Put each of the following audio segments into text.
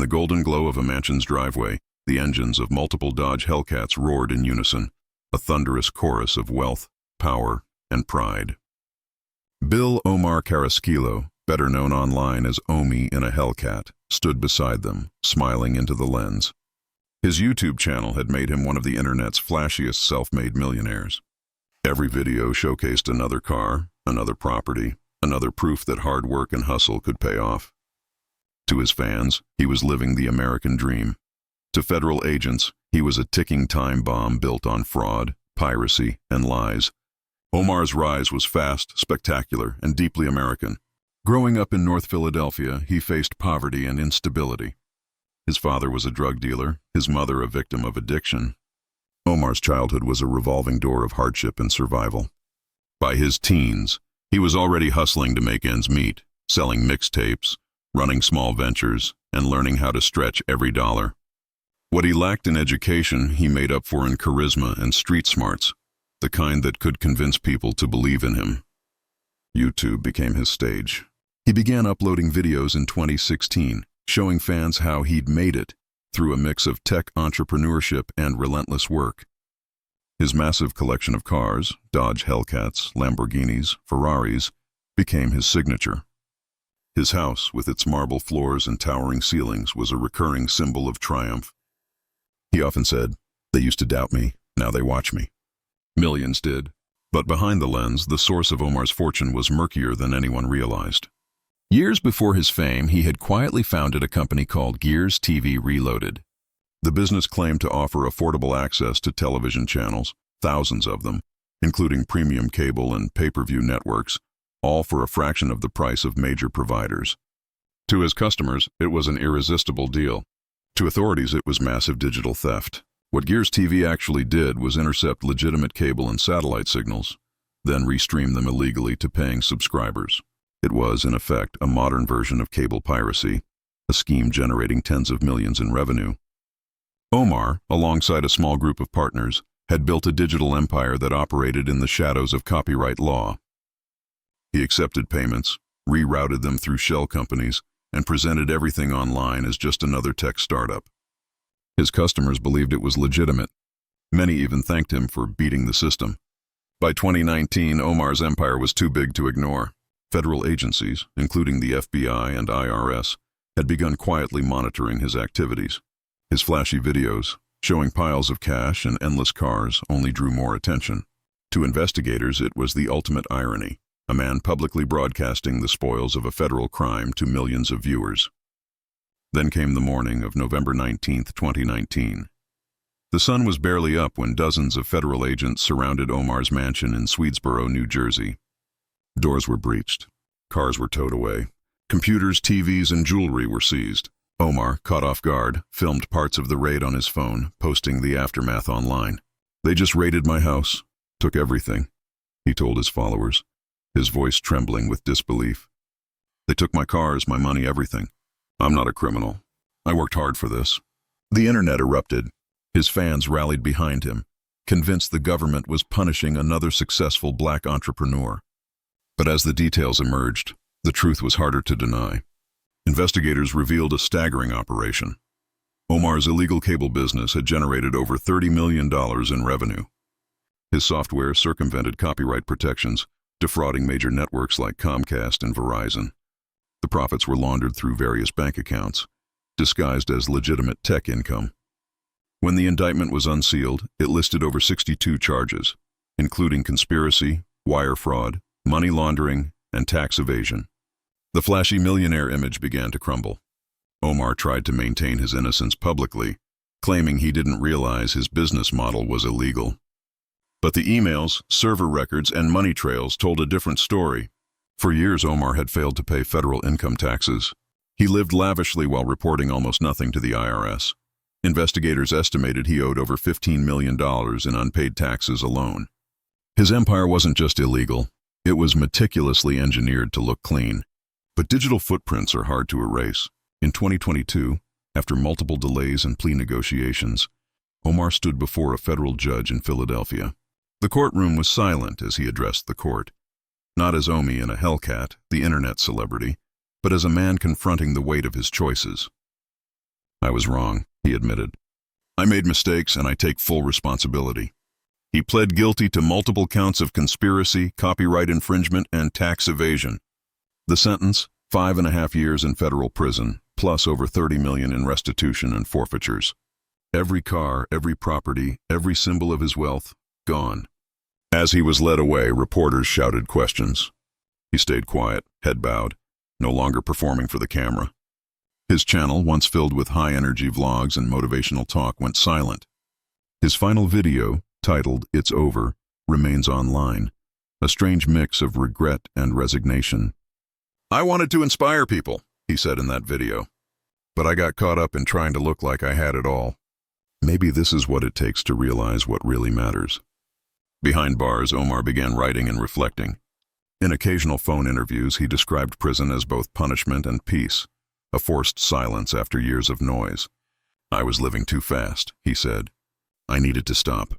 the golden glow of a mansion's driveway, the engines of multiple Dodge Hellcats roared in unison, a thunderous chorus of wealth, power, and pride. Bill Omar Carrasquillo, better known online as Omi in a Hellcat, stood beside them, smiling into the lens. His YouTube channel had made him one of the internet's flashiest self-made millionaires. Every video showcased another car, another property, another proof that hard work and hustle could pay off. To his fans, he was living the American dream. To federal agents, he was a ticking time bomb built on fraud, piracy, and lies. Omar's rise was fast, spectacular, and deeply American. Growing up in North Philadelphia, he faced poverty and instability. His father was a drug dealer, his mother a victim of addiction. Omar's childhood was a revolving door of hardship and survival. By his teens, he was already hustling to make ends meet, selling mixtapes, running small ventures, and learning how to stretch every dollar. What he lacked in education, he made up for in charisma and street smarts, the kind that could convince people to believe in him. YouTube became his stage. He began uploading videos in 2016, showing fans how he'd made it through a mix of tech entrepreneurship and relentless work. His massive collection of cars, Dodge Hellcats, Lamborghinis, Ferraris, became his signature. His house, with its marble floors and towering ceilings, was a recurring symbol of triumph. He often said, "They used to doubt me, now they watch me." Millions did. But behind the lens, the source of Omar's fortune was murkier than anyone realized. Years before his fame, he had quietly founded a company called Gears TV Reloaded. The business claimed to offer affordable access to television channels, thousands of them, including premium cable and pay-per-view networks, all for a fraction of the price of major providers. To his customers, it was an irresistible deal. To authorities, it was massive digital theft. What Gears TV actually did was intercept legitimate cable and satellite signals, then restream them illegally to paying subscribers. It was, in effect, a modern version of cable piracy, a scheme generating tens of millions in revenue. Omar, alongside a small group of partners, had built a digital empire that operated in the shadows of copyright law. He accepted payments, rerouted them through shell companies, and presented everything online as just another tech startup. His customers believed it was legitimate. Many even thanked him for beating the system. By 2019, Omar's empire was too big to ignore. Federal agencies, including the FBI and IRS, had begun quietly monitoring his activities. His flashy videos, showing piles of cash and endless cars, only drew more attention. To investigators, it was the ultimate irony, a man publicly broadcasting the spoils of a federal crime to millions of viewers. Then came the morning of November 19, 2019. The sun was barely up when dozens of federal agents surrounded Omar's mansion in Swedesboro, New Jersey. Doors were breached. Cars were towed away. Computers, TVs, and jewelry were seized. Omar, caught off guard, filmed parts of the raid on his phone, posting the aftermath online. "They just raided my house, took everything," he told his followers, his voice trembling with disbelief. "They took my cars, my money, everything. I'm not a criminal. I worked hard for this." The internet erupted. His fans rallied behind him, convinced the government was punishing another successful black entrepreneur. But as the details emerged, the truth was harder to deny. Investigators revealed a staggering operation. Omar's illegal cable business had generated over $30 million in revenue. His software circumvented copyright protections, defrauding major networks like Comcast and Verizon. The profits were laundered through various bank accounts, disguised as legitimate tech income. When the indictment was unsealed, it listed over 62 charges, including conspiracy, wire fraud, money laundering, and tax evasion. The flashy millionaire image began to crumble. Omar tried to maintain his innocence publicly, claiming he didn't realize his business model was illegal. But the emails, server records, and money trails told a different story. For years, Omar had failed to pay federal income taxes. He lived lavishly while reporting almost nothing to the IRS. Investigators estimated he owed over $15 million in unpaid taxes alone. His empire wasn't just illegal, it was meticulously engineered to look clean. But digital footprints are hard to erase. In 2022, after multiple delays and plea negotiations, Omar stood before a federal judge in Philadelphia. The courtroom was silent as he addressed the court, not as Omi in a Hellcat, the internet celebrity, but as a man confronting the weight of his choices. "I was wrong," he admitted. "I made mistakes and I take full responsibility." He pled guilty to multiple counts of conspiracy, copyright infringement, and tax evasion. The sentence, 5.5 years in federal prison, plus over $30 million in restitution and forfeitures. Every car, every property, every symbol of his wealth, gone. As he was led away, reporters shouted questions. He stayed quiet, head bowed, no longer performing for the camera. His channel, once filled with high-energy vlogs and motivational talk, went silent. His final video, titled "It's Over," remains online, a strange mix of regret and resignation. "I wanted to inspire people," he said in that video, "but I got caught up in trying to look like I had it all." Maybe this is what it takes to realize what really matters. Behind bars, Omar began writing and reflecting. In occasional phone interviews, he described prison as both punishment and peace, a forced silence after years of noise. "I was living too fast," he said. "I needed to stop."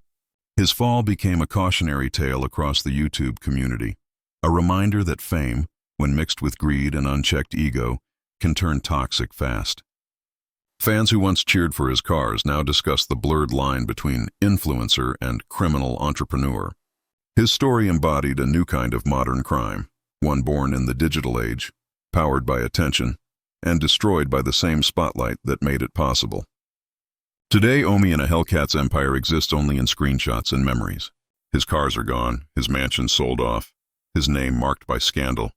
His fall became a cautionary tale across the YouTube community, a reminder that fame, when mixed with greed and unchecked ego, can turn toxic fast. Fans who once cheered for his cars now discuss the blurred line between influencer and criminal entrepreneur. His story embodied a new kind of modern crime, one born in the digital age, powered by attention, and destroyed by the same spotlight that made it possible. Today, Omi and a Hellcat's empire exists only in screenshots and memories. His cars are gone, his mansion sold off, his name marked by scandal.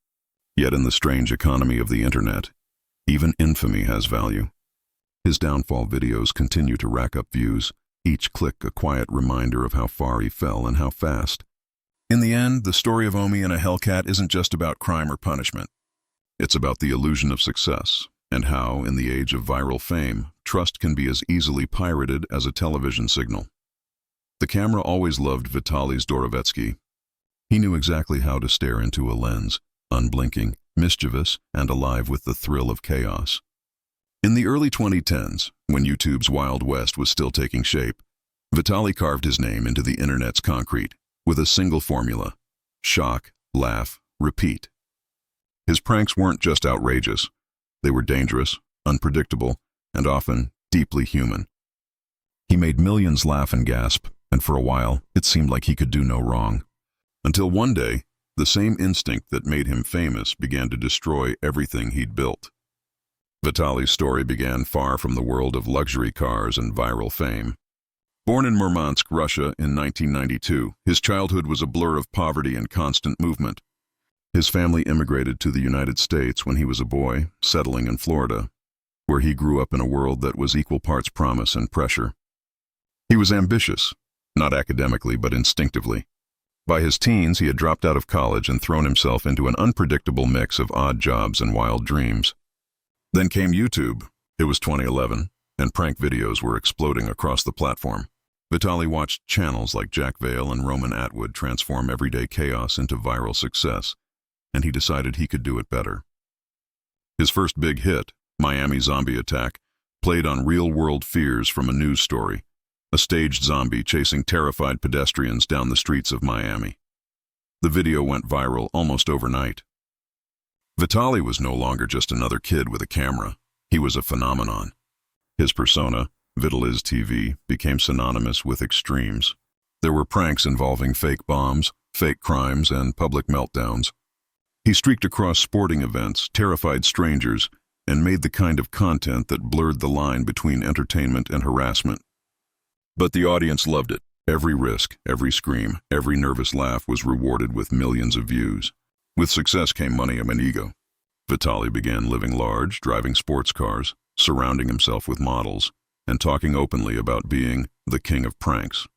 Yet in the strange economy of the internet, even infamy has value. His downfall videos continue to rack up views, each click a quiet reminder of how far he fell and how fast. In the end, the story of Omi and a Hellcat isn't just about crime or punishment. It's about the illusion of success, and how, in the age of viral fame, trust can be as easily pirated as a television signal. The camera always loved Vitaly Zdorovetskiy. He knew exactly how to stare into a lens, unblinking, mischievous, and alive with the thrill of chaos. In the early 2010s, when YouTube's Wild West was still taking shape, Vitaly carved his name into the internet's concrete with a single formula: shock, laugh, repeat. His pranks weren't just outrageous. They were dangerous, unpredictable, and often deeply human. He made millions laugh and gasp, and for a while, it seemed like he could do no wrong. Until one day, the same instinct that made him famous began to destroy everything he'd built. Vitaly's story began far from the world of luxury cars and viral fame. Born in Murmansk, Russia in 1992, his childhood was a blur of poverty and constant movement. His family immigrated to the United States when he was a boy, settling in Florida, where he grew up in a world that was equal parts promise and pressure. He was ambitious, not academically but instinctively. By his teens, he had dropped out of college and thrown himself into an unpredictable mix of odd jobs and wild dreams. Then came YouTube. It was 2011, and prank videos were exploding across the platform. Vitaly watched channels like Jack Vale and Roman Atwood transform everyday chaos into viral success, and he decided he could do it better. His first big hit, Miami Zombie Attack, played on real-world fears from a news story, a staged zombie chasing terrified pedestrians down the streets of Miami. The video went viral almost overnight. Vitaly was no longer just another kid with a camera. He was a phenomenon. His persona, Vitaly TV, became synonymous with extremes. There were pranks involving fake bombs, fake crimes, and public meltdowns. He streaked across sporting events, terrified strangers, and made the kind of content that blurred the line between entertainment and harassment. But the audience loved it. Every risk, every scream, every nervous laugh was rewarded with millions of views. With success came money and ego. Vitaly began living large, driving sports cars, surrounding himself with models, and talking openly about being the king of pranks.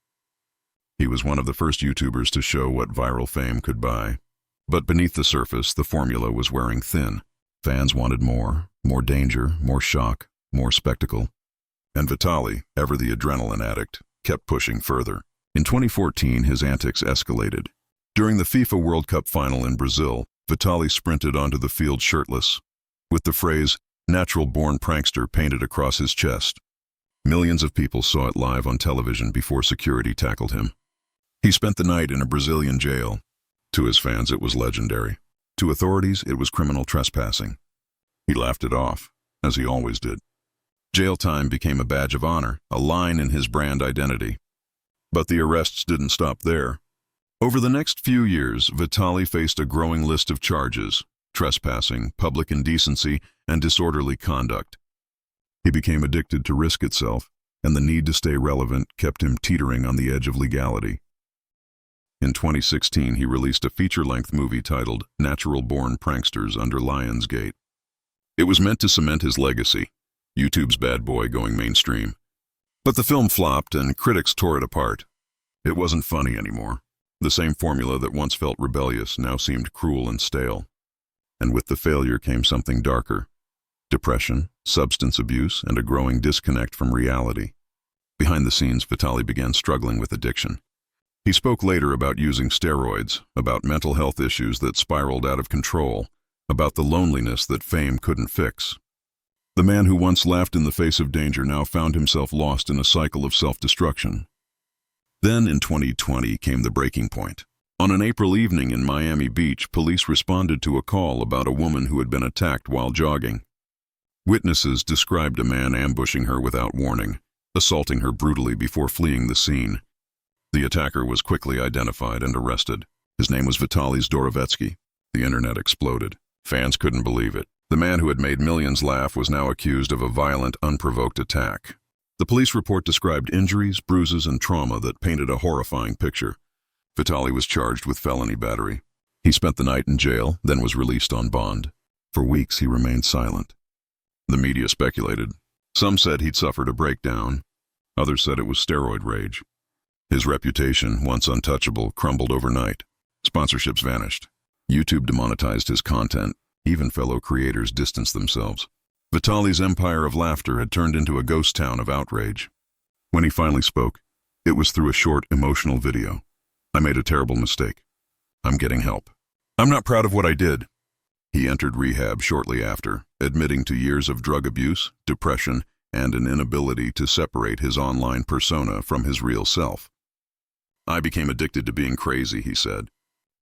He was one of the first YouTubers to show what viral fame could buy. But beneath the surface, the formula was wearing thin. Fans wanted more danger, more shock, more spectacle. And Vitaly, ever the adrenaline addict, kept pushing further. In 2014, his antics escalated. During the FIFA World Cup final in Brazil, Vitaly sprinted onto the field shirtless, with the phrase, "natural-born prankster" painted across his chest. Millions of people saw it live on television before security tackled him. He spent the night in a Brazilian jail. To his fans, it was legendary. To authorities, it was criminal trespassing. He laughed it off, as he always did. Jail time became a badge of honor, a line in his brand identity. But the arrests didn't stop there. Over the next few years, Vitaly faced a growing list of charges: trespassing, public indecency, and disorderly conduct. He became addicted to risk itself, and the need to stay relevant kept him teetering on the edge of legality. In 2016, he released a feature-length movie titled Natural-Born Pranksters Under Lionsgate. It was meant to cement his legacy, YouTube's bad boy going mainstream. But the film flopped and critics tore it apart. It wasn't funny anymore. The same formula that once felt rebellious now seemed cruel and stale. And with the failure came something darker: depression, substance abuse, and a growing disconnect from reality. Behind the scenes, Vitaly began struggling with addiction. He spoke later about using steroids, about mental health issues that spiraled out of control, about the loneliness that fame couldn't fix. The man who once laughed in the face of danger now found himself lost in a cycle of self-destruction. Then, in 2020, came the breaking point. On an April evening in Miami Beach, police responded to a call about a woman who had been attacked while jogging. Witnesses described a man ambushing her without warning, assaulting her brutally before fleeing the scene. The attacker was quickly identified and arrested. His name was Vitaly Zdorovetskiy. The internet exploded. Fans couldn't believe it. The man who had made millions laugh was now accused of a violent, unprovoked attack. The police report described injuries, bruises, and trauma that painted a horrifying picture. Vitaly was charged with felony battery. He spent the night in jail, then was released on bond. For weeks, he remained silent. The media speculated. Some said he'd suffered a breakdown. Others said it was steroid rage. His reputation, once untouchable, crumbled overnight. Sponsorships vanished. YouTube demonetized his content. Even fellow creators distanced themselves. Vitaly's empire of laughter had turned into a ghost town of outrage. When he finally spoke, it was through a short, emotional video. "I made a terrible mistake. I'm getting help. I'm not proud of what I did." He entered rehab shortly after, admitting to years of drug abuse, depression, and an inability to separate his online persona from his real self. "I became addicted to being crazy," he said.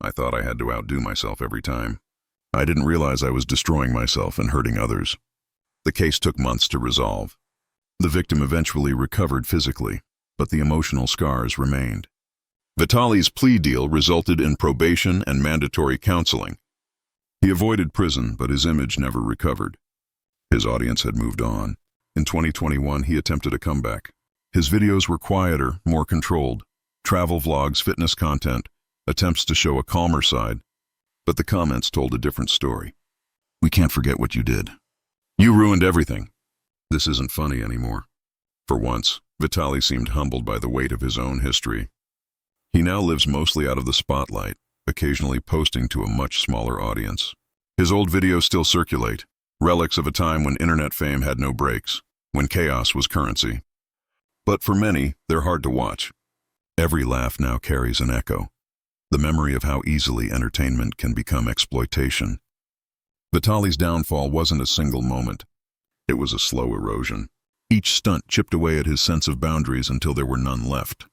"I thought I had to outdo myself every time. I didn't realize I was destroying myself and hurting others." The case took months to resolve. The victim eventually recovered physically, but the emotional scars remained. Vitaly's plea deal resulted in probation and mandatory counseling. He avoided prison, but his image never recovered. His audience had moved on. In 2021, he attempted a comeback. His videos were quieter, more controlled. Travel vlogs, fitness content, attempts to show a calmer side. But the comments told a different story. "We can't forget what you did. You ruined everything. This isn't funny anymore." For once, Vitaly seemed humbled by the weight of his own history. He now lives mostly out of the spotlight, occasionally posting to a much smaller audience. His old videos still circulate, relics of a time when internet fame had no brakes, when chaos was currency. But for many, they're hard to watch. Every laugh now carries an echo, the memory of how easily entertainment can become exploitation. Vitaly's downfall wasn't a single moment. It was a slow erosion. Each stunt chipped away at his sense of boundaries until there were none left.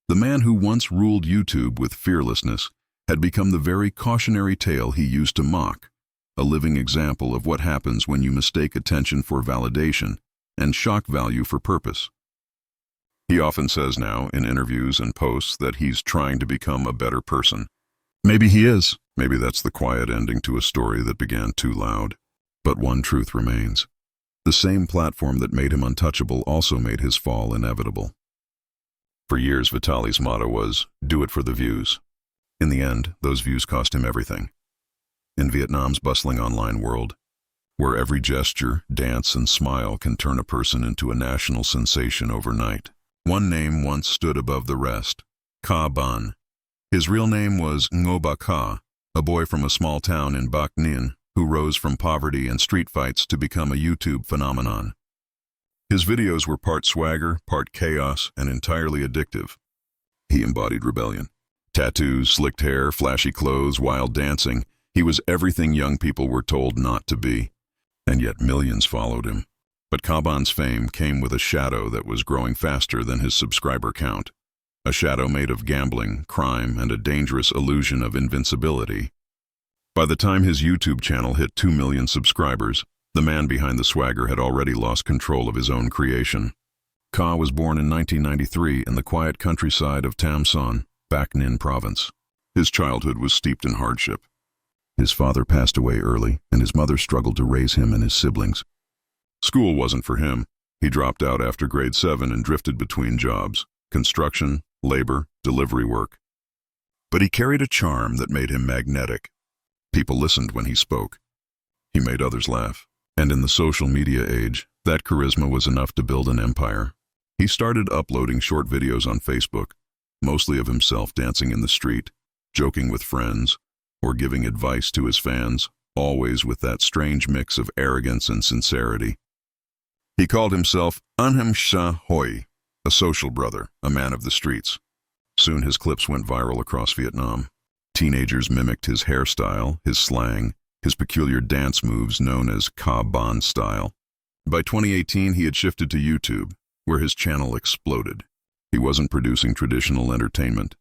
The man who once ruled YouTube with fearlessness had become the very cautionary tale he used to mock, a living example of what happens when you mistake attention for validation and shock value for purpose. He often says now, in interviews and posts, that he's trying to become a better person. Maybe he is. Maybe that's the quiet ending to a story that began too loud. But one truth remains. The same platform that made him untouchable also made his fall inevitable. For years, Vitaly's motto was, "Do it for the views." In the end, those views cost him everything. In Vietnam's bustling online world, where every gesture, dance, and smile can turn a person into a national sensation overnight, one name once stood above the rest: Khá Bảnh. His real name was Ngoba Kha, a boy from a small town in Bac Ninh who rose from poverty and street fights to become a YouTube phenomenon. His videos were part swagger, part chaos, and entirely addictive. He embodied rebellion. Tattoos, slicked hair, flashy clothes, wild dancing. He was everything young people were told not to be. And yet millions followed him. But Khá Bành's fame came with a shadow that was growing faster than his subscriber count. A shadow made of gambling, crime, and a dangerous illusion of invincibility. By the time his YouTube channel hit 2 million subscribers, The man behind the swagger had already lost control of his own creation. Khá was born in 1993 in the quiet countryside of Tamson, Bac Ninh province. His childhood was steeped in hardship. His father passed away early, and his mother struggled to raise him and his siblings. School wasn't for him. He dropped out after grade 7 and drifted between jobs: construction, labor, delivery work. But he carried a charm that made him magnetic. People listened when he spoke. He made others laugh. And in the social media age, that charisma was enough to build an empire. He started uploading short videos on Facebook, mostly of himself dancing in the street, joking with friends, or giving advice to his fans, always with that strange mix of arrogance and sincerity. He called himself Anh Sa Hoi, a social brother, a man of the streets. Soon his clips went viral across Vietnam. Teenagers mimicked his hairstyle, his slang, his peculiar dance moves known as Khá Bảnh style. By 2018, he had shifted to YouTube, where his channel exploded. He wasn't producing traditional entertainment.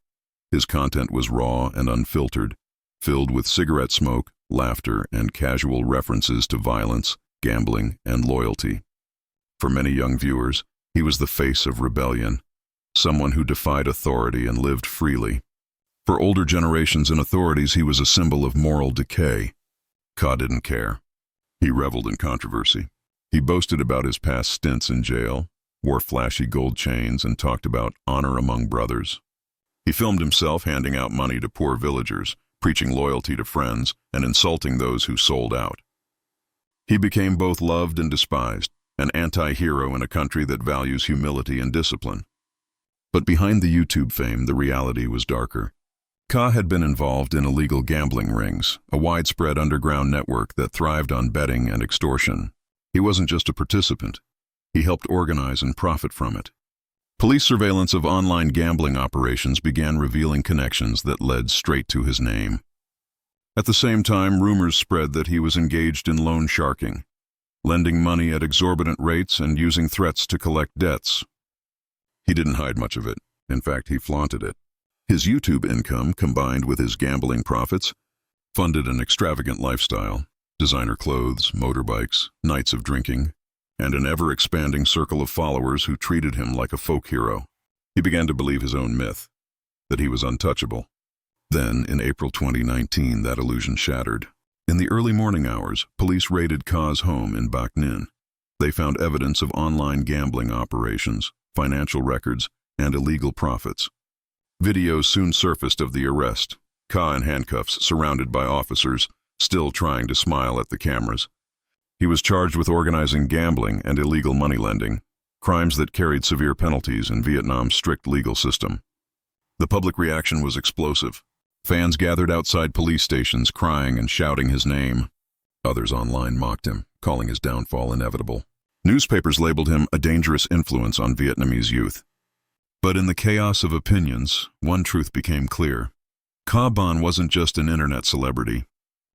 His content was raw and unfiltered, filled with cigarette smoke, laughter, and casual references to violence, gambling, and loyalty. For many young viewers, he was the face of rebellion, someone who defied authority and lived freely. For older generations and authorities, he was a symbol of moral decay. Khá didn't care. He reveled in controversy. He boasted about his past stints in jail, wore flashy gold chains, and talked about honor among brothers. He filmed himself handing out money to poor villagers, preaching loyalty to friends, and insulting those who sold out. He became both loved and despised, an anti-hero in a country that values humility and discipline. But behind the YouTube fame, the reality was darker. Khá had been involved in illegal gambling rings, a widespread underground network that thrived on betting and extortion. He wasn't just a participant. He helped organize and profit from it. Police surveillance of online gambling operations began revealing connections that led straight to his name. At the same time, rumors spread that he was engaged in loan sharking, lending money at exorbitant rates and using threats to collect debts. He didn't hide much of it. In fact, he flaunted it. His YouTube income, combined with his gambling profits, funded an extravagant lifestyle: designer clothes, motorbikes, nights of drinking, and an ever-expanding circle of followers who treated him like a folk hero. He began to believe his own myth, that he was untouchable. Then, in April 2019, that illusion shattered. In the early morning hours, police raided Khá's home in Bac Ninh. They found evidence of online gambling operations, financial records, and illegal profits. Videos soon surfaced of the arrest, Khá in handcuffs, surrounded by officers, still trying to smile at the cameras. He was charged with organizing gambling and illegal money lending, crimes that carried severe penalties in Vietnam's strict legal system. The public reaction was explosive. Fans gathered outside police stations, crying and shouting his name. Others online mocked him, calling his downfall inevitable. Newspapers labeled him a dangerous influence on Vietnamese youth. But in the chaos of opinions, one truth became clear. Khá Bảnh wasn't just an internet celebrity.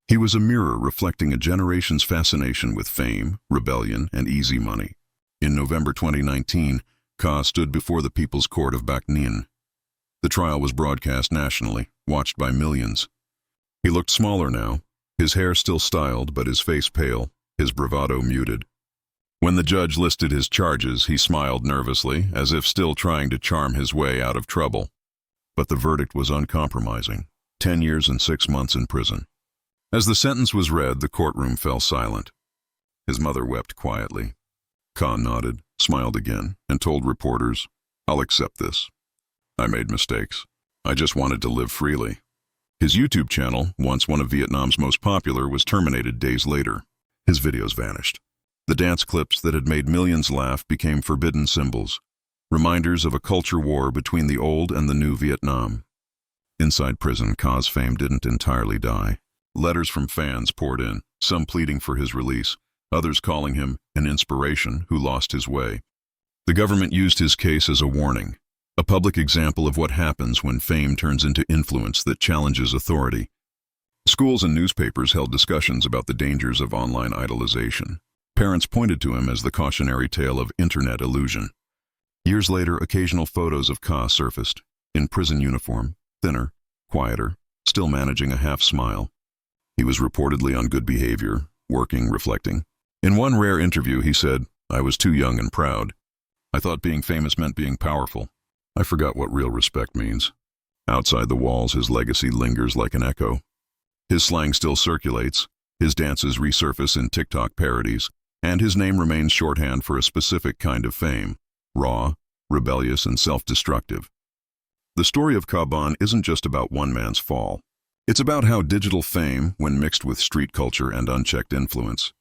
He was a mirror reflecting a generation's fascination with fame, rebellion, and easy money. In November 2019, Khá stood before the People's Court of Bac Ninh. The trial was broadcast nationally, watched by millions. He looked smaller now, his hair still styled but his face pale, his bravado muted. When the judge listed his charges, he smiled nervously, as if still trying to charm his way out of trouble. But the verdict was uncompromising: 10 years and 6 months in prison. As the sentence was read, the courtroom fell silent. His mother wept quietly. Khá nodded, smiled again, and told reporters, "I'll accept this. I made mistakes. I just wanted to live freely." His YouTube channel, once one of Vietnam's most popular, was terminated days later. His videos vanished. The dance clips that had made millions laugh became forbidden symbols, reminders of a culture war between the old and the new Vietnam. Inside prison, Khá's fame didn't entirely die. Letters from fans poured in, some pleading for his release, others calling him an inspiration who lost his way. The government used his case as a warning, a public example of what happens when fame turns into influence that challenges authority. Schools and newspapers held discussions about the dangers of online idolization. Parents pointed to him as the cautionary tale of internet illusion. Years later, occasional photos of Khá surfaced, in prison uniform, thinner, quieter, still managing a half smile. He was reportedly on good behavior, working, reflecting. In one rare interview, he said, "I was too young and proud. I thought being famous meant being powerful. I forgot what real respect means." Outside the walls, his legacy lingers like an echo. His slang still circulates, his dances resurface in TikTok parodies, and his name remains shorthand for a specific kind of fame: raw, rebellious, and self-destructive. The story of Khá Bảnh isn't just about one man's fall. It's about how digital fame, when mixed with street culture and unchecked influence,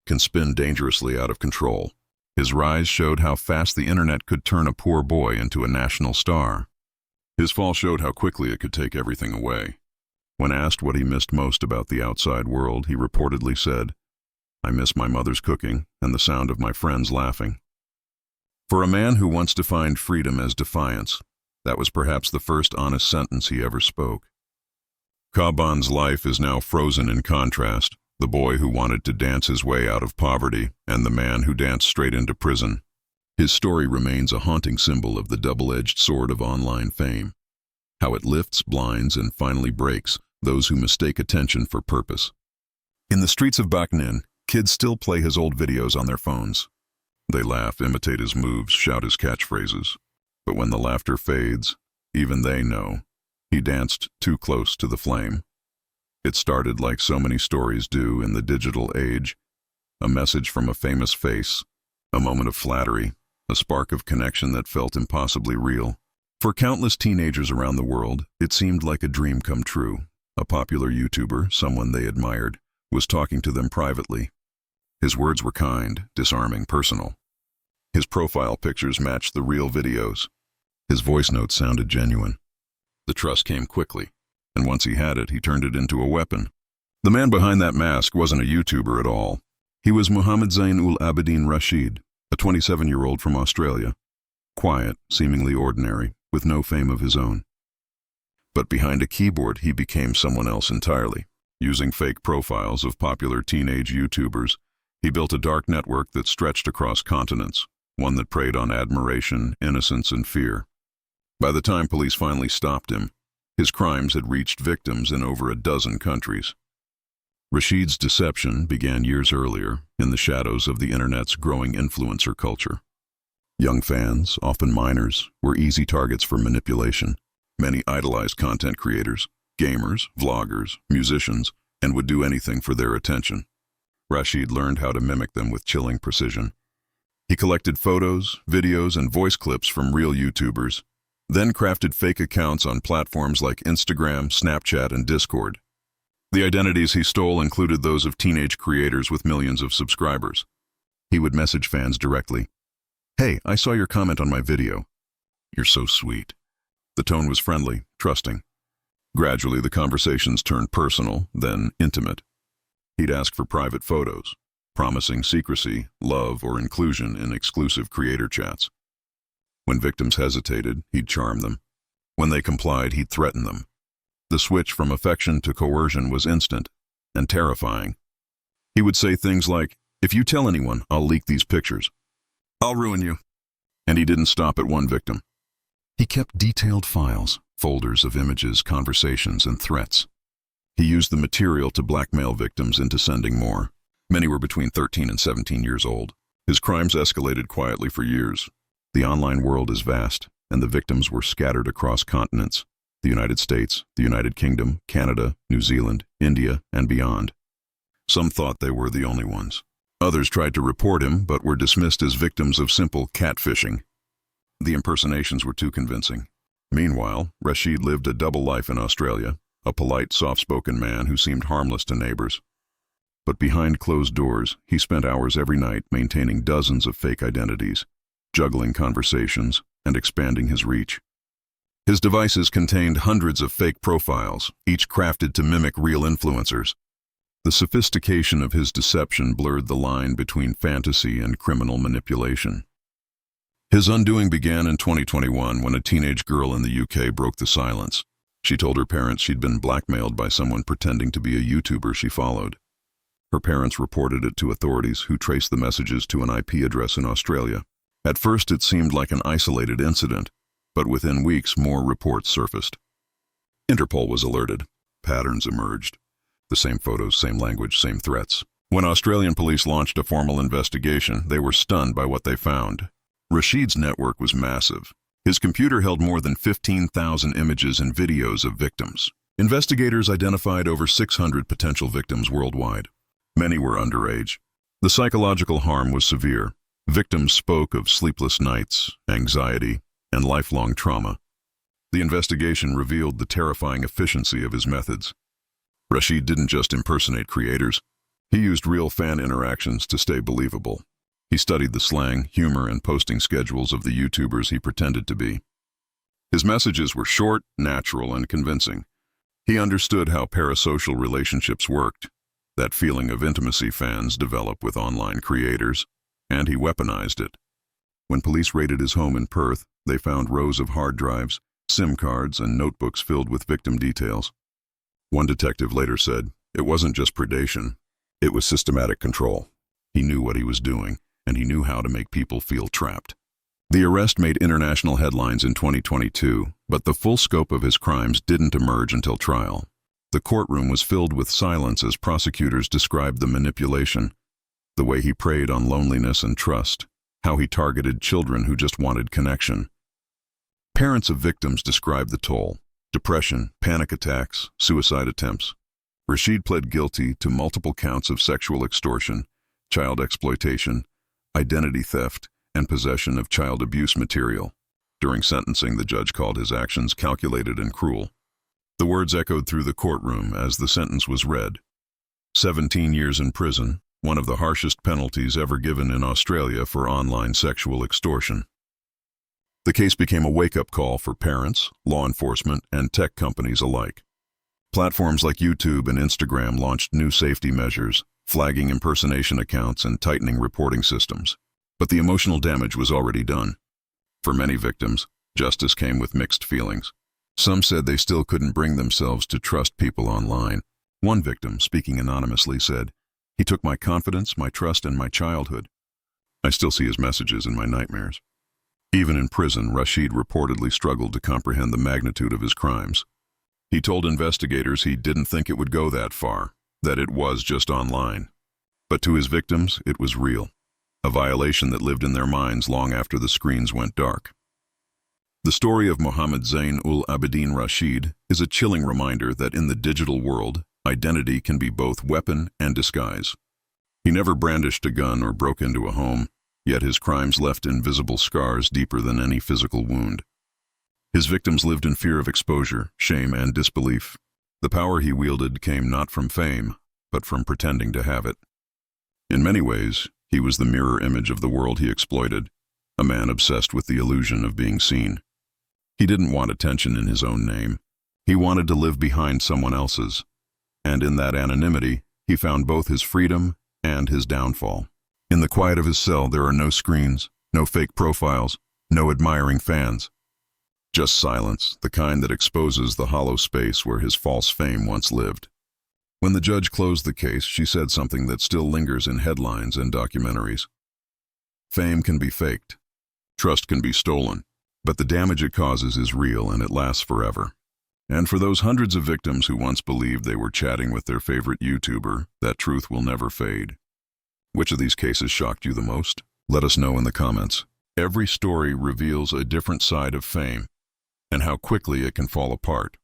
can spin dangerously out of control. His rise showed how fast the internet could turn a poor boy into a national star. His fall showed how quickly it could take everything away. When asked what he missed most about the outside world, he reportedly said, "I miss my mother's cooking and the sound of my friends laughing." For a man who once defined freedom as defiance, that was perhaps the first honest sentence he ever spoke. Khá Bành's life is now frozen in contrast: the boy who wanted to dance his way out of poverty and the man who danced straight into prison. His story remains a haunting symbol of the double-edged sword of online fame, how it lifts, blinds, and finally breaks those who mistake attention for purpose. In the streets of Bakhnin, kids still play his old videos on their phones. They laugh, imitate his moves, shout his catchphrases. But when the laughter fades, even they know he danced too close to the flame. It started like so many stories do in the digital age: a message from a famous face, a moment of flattery, a spark of connection that felt impossibly real. For countless teenagers around the world, it seemed like a dream come true. A popular YouTuber, someone they admired, was talking to them privately. His words were kind, disarming, personal. His profile pictures matched the real videos. His voice notes sounded genuine. The trust came quickly, and once he had it, he turned it into a weapon. The man behind that mask wasn't a YouTuber at all. He was Zain Ul Abideen Rasheed, a 27-year-old from Australia. Quiet, seemingly ordinary, with no fame of his own. But behind a keyboard, he became someone else entirely. Using fake profiles of popular teenage YouTubers, he built a dark network that stretched across continents, one that preyed on admiration, innocence, and fear. By the time police finally stopped him, his crimes had reached victims in over a dozen countries. Rasheed's deception began years earlier, in the shadows of the internet's growing influencer culture. Young fans, often minors, were easy targets for manipulation. Many idolized content creators, gamers, vloggers, musicians, and would do anything for their attention. Rasheed learned how to mimic them with chilling precision. He collected photos, videos, and voice clips from real YouTubers, then crafted fake accounts on platforms like Instagram, Snapchat, and Discord. The identities he stole included those of teenage creators with millions of subscribers. He would message fans directly. "Hey, I saw your comment on my video. You're so sweet." The tone was friendly, trusting. Gradually, the conversations turned personal, then intimate. He'd ask for private photos, promising secrecy, love, or inclusion in exclusive creator chats. When victims hesitated, he'd charm them. When they complied, he'd threaten them. The switch from affection to coercion was instant and terrifying. He would say things like, "If you tell anyone, I'll leak these pictures. I'll ruin you." And he didn't stop at one victim. He kept detailed files, folders of images, conversations, and threats. He used the material to blackmail victims into sending more. Many were between 13 and 17 years old. His crimes escalated quietly for years. The online world is vast, and the victims were scattered across continents: the United States, the United Kingdom, Canada, New Zealand, India, and beyond. Some thought they were the only ones. Others tried to report him, but were dismissed as victims of simple catfishing. The impersonations were too convincing. Meanwhile, Rasheed lived a double life in Australia, a polite, soft-spoken man who seemed harmless to neighbors. But behind closed doors, he spent hours every night maintaining dozens of fake identities, juggling conversations, and expanding his reach. His devices contained hundreds of fake profiles, each crafted to mimic real influencers. The sophistication of his deception blurred the line between fantasy and criminal manipulation. His undoing began in 2021 when a teenage girl in the UK broke the silence. She told her parents she'd been blackmailed by someone pretending to be a YouTuber she followed. Her parents reported it to authorities, who traced the messages to an IP address in Australia. At first, it seemed like an isolated incident, but within weeks, more reports surfaced. Interpol was alerted. Patterns emerged. The same photos, same language, same threats. When Australian police launched a formal investigation, they were stunned by what they found. Rasheed's network was massive. His computer held more than 15,000 images and videos of victims. Investigators identified over 600 potential victims worldwide. Many were underage. The psychological harm was severe. Victims spoke of sleepless nights, anxiety, and lifelong trauma. The investigation revealed the terrifying efficiency of his methods. Rasheed didn't just impersonate creators. He used real fan interactions to stay believable. He studied the slang, humor, and posting schedules of the YouTubers he pretended to be. His messages were short, natural, and convincing. He understood how parasocial relationships worked, that feeling of intimacy fans develop with online creators, and he weaponized it. When police raided his home in Perth, they found rows of hard drives, SIM cards, and notebooks filled with victim details. One detective later said, "It wasn't just predation, it was systematic control." He knew what he was doing, and he knew how to make people feel trapped. The arrest made international headlines in 2022, but the full scope of his crimes didn't emerge until trial. The courtroom was filled with silence as prosecutors described the manipulation, the way he preyed on loneliness and trust, how he targeted children who just wanted connection. Parents of victims described the toll: depression, panic attacks, suicide attempts. Rasheed pled guilty to multiple counts of sexual extortion, child exploitation, identity theft, and possession of child abuse material. During sentencing, the judge called his actions calculated and cruel. The words echoed through the courtroom as the sentence was read. 17 years in prison, one of the harshest penalties ever given in Australia for online sexual extortion. The case became a wake-up call for parents, law enforcement, and tech companies alike. Platforms like YouTube and Instagram launched new safety measures, flagging impersonation accounts and tightening reporting systems. But the emotional damage was already done. For many victims, justice came with mixed feelings. Some said they still couldn't bring themselves to trust people online. One victim, speaking anonymously, said, "He took my confidence, my trust, and my childhood. I still see his messages in my nightmares." Even in prison, Rasheed reportedly struggled to comprehend the magnitude of his crimes. He told investigators he didn't think it would go that far, that it was just online. But to his victims, it was real. A violation that lived in their minds long after the screens went dark. The story of Zain Ul Abideen Rasheed is a chilling reminder that in the digital world, identity can be both weapon and disguise. He never brandished a gun or broke into a home, yet his crimes left invisible scars deeper than any physical wound. His victims lived in fear of exposure, shame, and disbelief. The power he wielded came not from fame, but from pretending to have it. In many ways, he was the mirror image of the world he exploited, a man obsessed with the illusion of being seen. He didn't want attention in his own name. He wanted to live behind someone else's. And in that anonymity, he found both his freedom and his downfall. In the quiet of his cell, there are no screens, no fake profiles, no admiring fans. Just silence, the kind that exposes the hollow space where his false fame once lived. When the judge closed the case, she said something that still lingers in headlines and documentaries. Fame can be faked. Trust can be stolen. But the damage it causes is real and it lasts forever. And for those hundreds of victims who once believed they were chatting with their favorite YouTuber, that truth will never fade. Which of these cases shocked you the most? Let us know in the comments. Every story reveals a different side of fame and how quickly it can fall apart.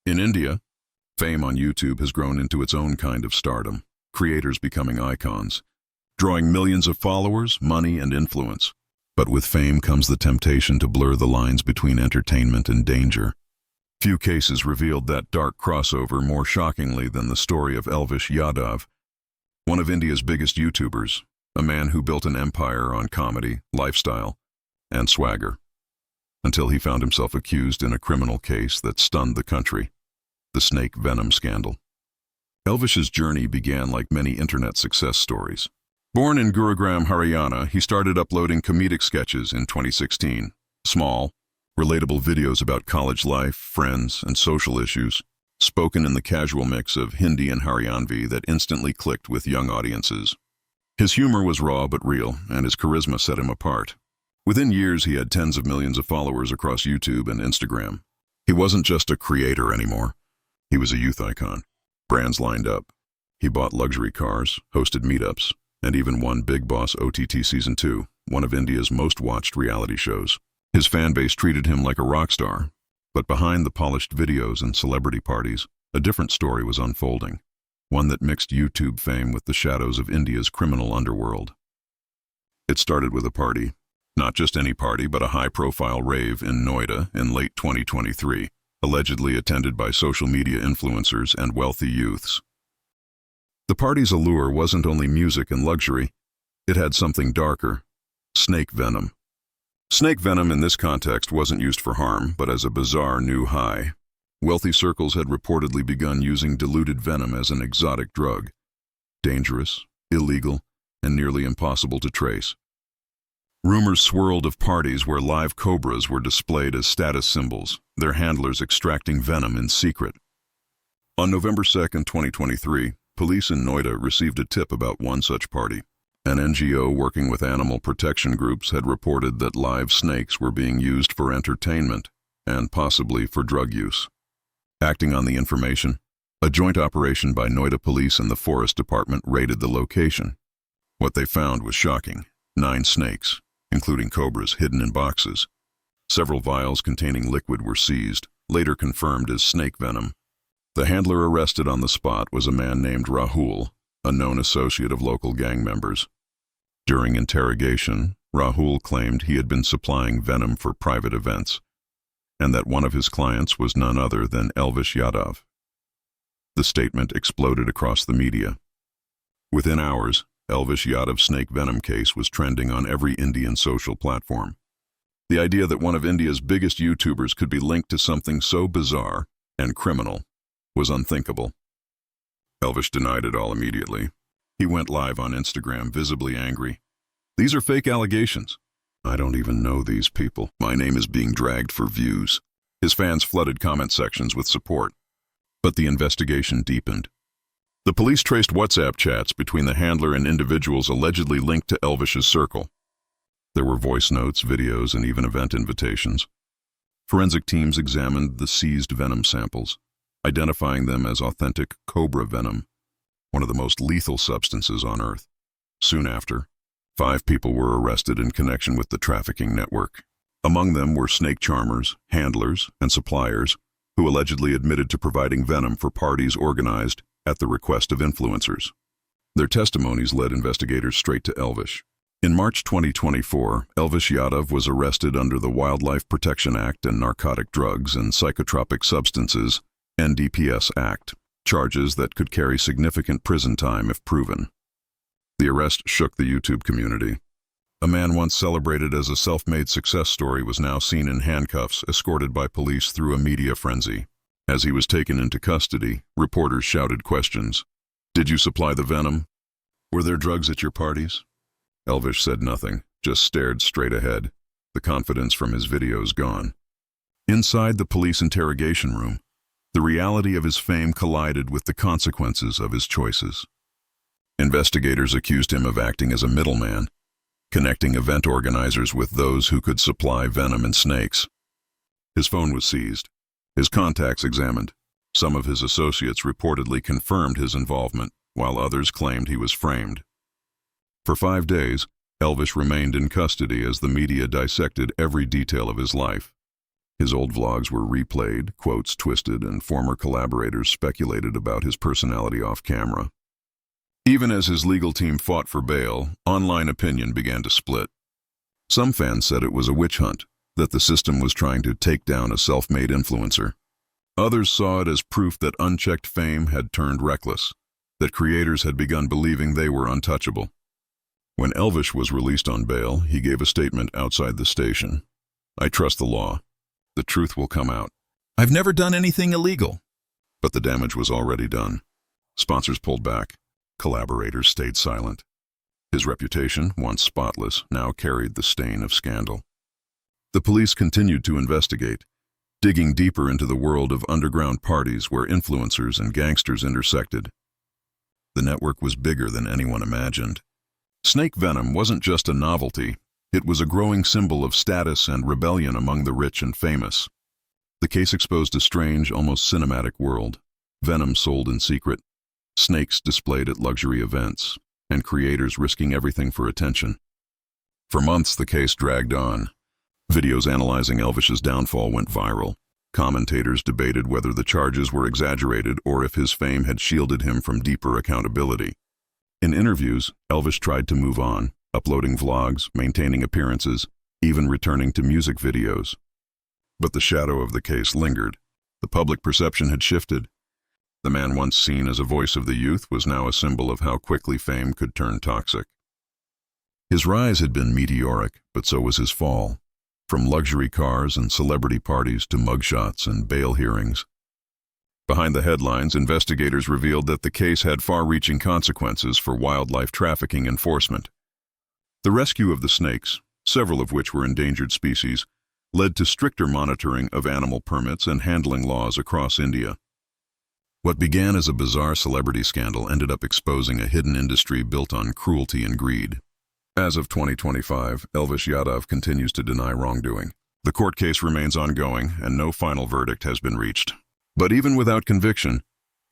In India, fame on YouTube has grown into its own kind of stardom, creators becoming icons, drawing millions of followers, money, and influence. But with fame comes the temptation to blur the lines between entertainment and danger. Few cases revealed that dark crossover more shockingly than the story of Elvish Yadav, one of India's biggest YouTubers, a man who built an empire on comedy, lifestyle, and swagger, until he found himself accused in a criminal case that stunned the country, the snake venom scandal. Elvish's journey began like many internet success stories. Born in Gurugram, Haryana, he started uploading comedic sketches in 2016. Small, relatable videos about college life, friends, and social issues, spoken in the casual mix of Hindi and Haryanvi that instantly clicked with young audiences. His humor was raw but real, and his charisma set him apart. Within years, he had tens of millions of followers across YouTube and Instagram. He wasn't just a creator anymore. He was a youth icon. Brands lined up. He bought luxury cars, hosted meetups, and even won Big Boss OTT Season 2, one of India's most watched reality shows. His fan base treated him like a rock star, but behind the polished videos and celebrity parties, a different story was unfolding, one that mixed YouTube fame with the shadows of India's criminal underworld. It started with a party, not just any party, but a high-profile rave in Noida in late 2023, allegedly attended by social media influencers and wealthy youths. The party's allure wasn't only music and luxury, it had something darker: snake venom. Snake venom in this context wasn't used for harm, but as a bizarre new high. Wealthy circles had reportedly begun using diluted venom as an exotic drug. Dangerous, illegal, and nearly impossible to trace. Rumors swirled of parties where live cobras were displayed as status symbols, their handlers extracting venom in secret. On November 2, 2023, police in Noida received a tip about one such party. An NGO working with animal protection groups had reported that live snakes were being used for entertainment and possibly for drug use. Acting on the information, a joint operation by Noida Police and the Forest Department raided the location. What they found was shocking: 9 snakes, including cobras, hidden in boxes. Several vials containing liquid were seized, later confirmed as snake venom. The handler arrested on the spot was a man named Rahul, a known associate of local gang members. During interrogation, Rahul claimed he had been supplying venom for private events, and that one of his clients was none other than Elvish Yadav. The statement exploded across the media. Within hours, Elvish Yadav's snake venom case was trending on every Indian social platform. The idea that one of India's biggest YouTubers could be linked to something so bizarre and criminal was unthinkable. Elvish denied it all immediately. He went live on Instagram, visibly angry. "These are fake allegations. I don't even know these people. My name is being dragged for views." His fans flooded comment sections with support. But the investigation deepened. The police traced WhatsApp chats between the handler and individuals allegedly linked to Elvish's circle. There were voice notes, videos, and even event invitations. Forensic teams examined the seized venom samples, identifying them as authentic cobra venom, one of the most lethal substances on Earth. Soon after, 5 people were arrested in connection with the trafficking network. Among them were snake charmers, handlers, and suppliers who allegedly admitted to providing venom for parties organized at the request of influencers. Their testimonies led investigators straight to Elvish. In March 2024, Elvish Yadav was arrested under the Wildlife Protection Act and Narcotic Drugs and Psychotropic Substances (NDPS) Act, charges that could carry significant prison time if proven. The arrest shook the YouTube community. A man once celebrated as a self-made success story was now seen in handcuffs, escorted by police through a media frenzy. As he was taken into custody, reporters shouted questions. "Did you supply the venom? Were there drugs at your parties?" Elvish said nothing, just stared straight ahead, the confidence from his videos gone. Inside the police interrogation room, the reality of his fame collided with the consequences of his choices. Investigators accused him of acting as a middleman, connecting event organizers with those who could supply venom and snakes. His phone was seized, his contacts examined. Some of his associates reportedly confirmed his involvement, while others claimed he was framed. For 5 days, Elvish remained in custody as the media dissected every detail of his life. His old vlogs were replayed, quotes twisted, and former collaborators speculated about his personality off camera. Even as his legal team fought for bail, online opinion began to split. Some fans said it was a witch hunt, that the system was trying to take down a self-made influencer. Others saw it as proof that unchecked fame had turned reckless, that creators had begun believing they were untouchable. When Elvish was released on bail, he gave a statement outside the station. "I trust the law. The truth will come out. I've never done anything illegal." But the damage was already done. Sponsors pulled back. Collaborators stayed silent. His reputation, once spotless, now carried the stain of scandal. The police continued to investigate, digging deeper into the world of underground parties where influencers and gangsters intersected. The network was bigger than anyone imagined. Snake venom wasn't just a novelty, it was a growing symbol of status and rebellion among the rich and famous. The case exposed a strange, almost cinematic world. Venom sold in secret, snakes displayed at luxury events, and creators risking everything for attention. For months, the case dragged on. Videos analyzing Elvish's downfall went viral. Commentators debated whether the charges were exaggerated or if his fame had shielded him from deeper accountability. In interviews, Elvish tried to move on, uploading vlogs, maintaining appearances, even returning to music videos. But the shadow of the case lingered. The public perception had shifted. The man once seen as a voice of the youth was now a symbol of how quickly fame could turn toxic. His rise had been meteoric, but so was his fall. From luxury cars and celebrity parties to mugshots and bail hearings. Behind the headlines, investigators revealed that the case had far-reaching consequences for wildlife trafficking enforcement. The rescue of the snakes, several of which were endangered species, led to stricter monitoring of animal permits and handling laws across India. What began as a bizarre celebrity scandal ended up exposing a hidden industry built on cruelty and greed. As of 2025, Elvish Yadav continues to deny wrongdoing. The court case remains ongoing, and no final verdict has been reached. But even without conviction,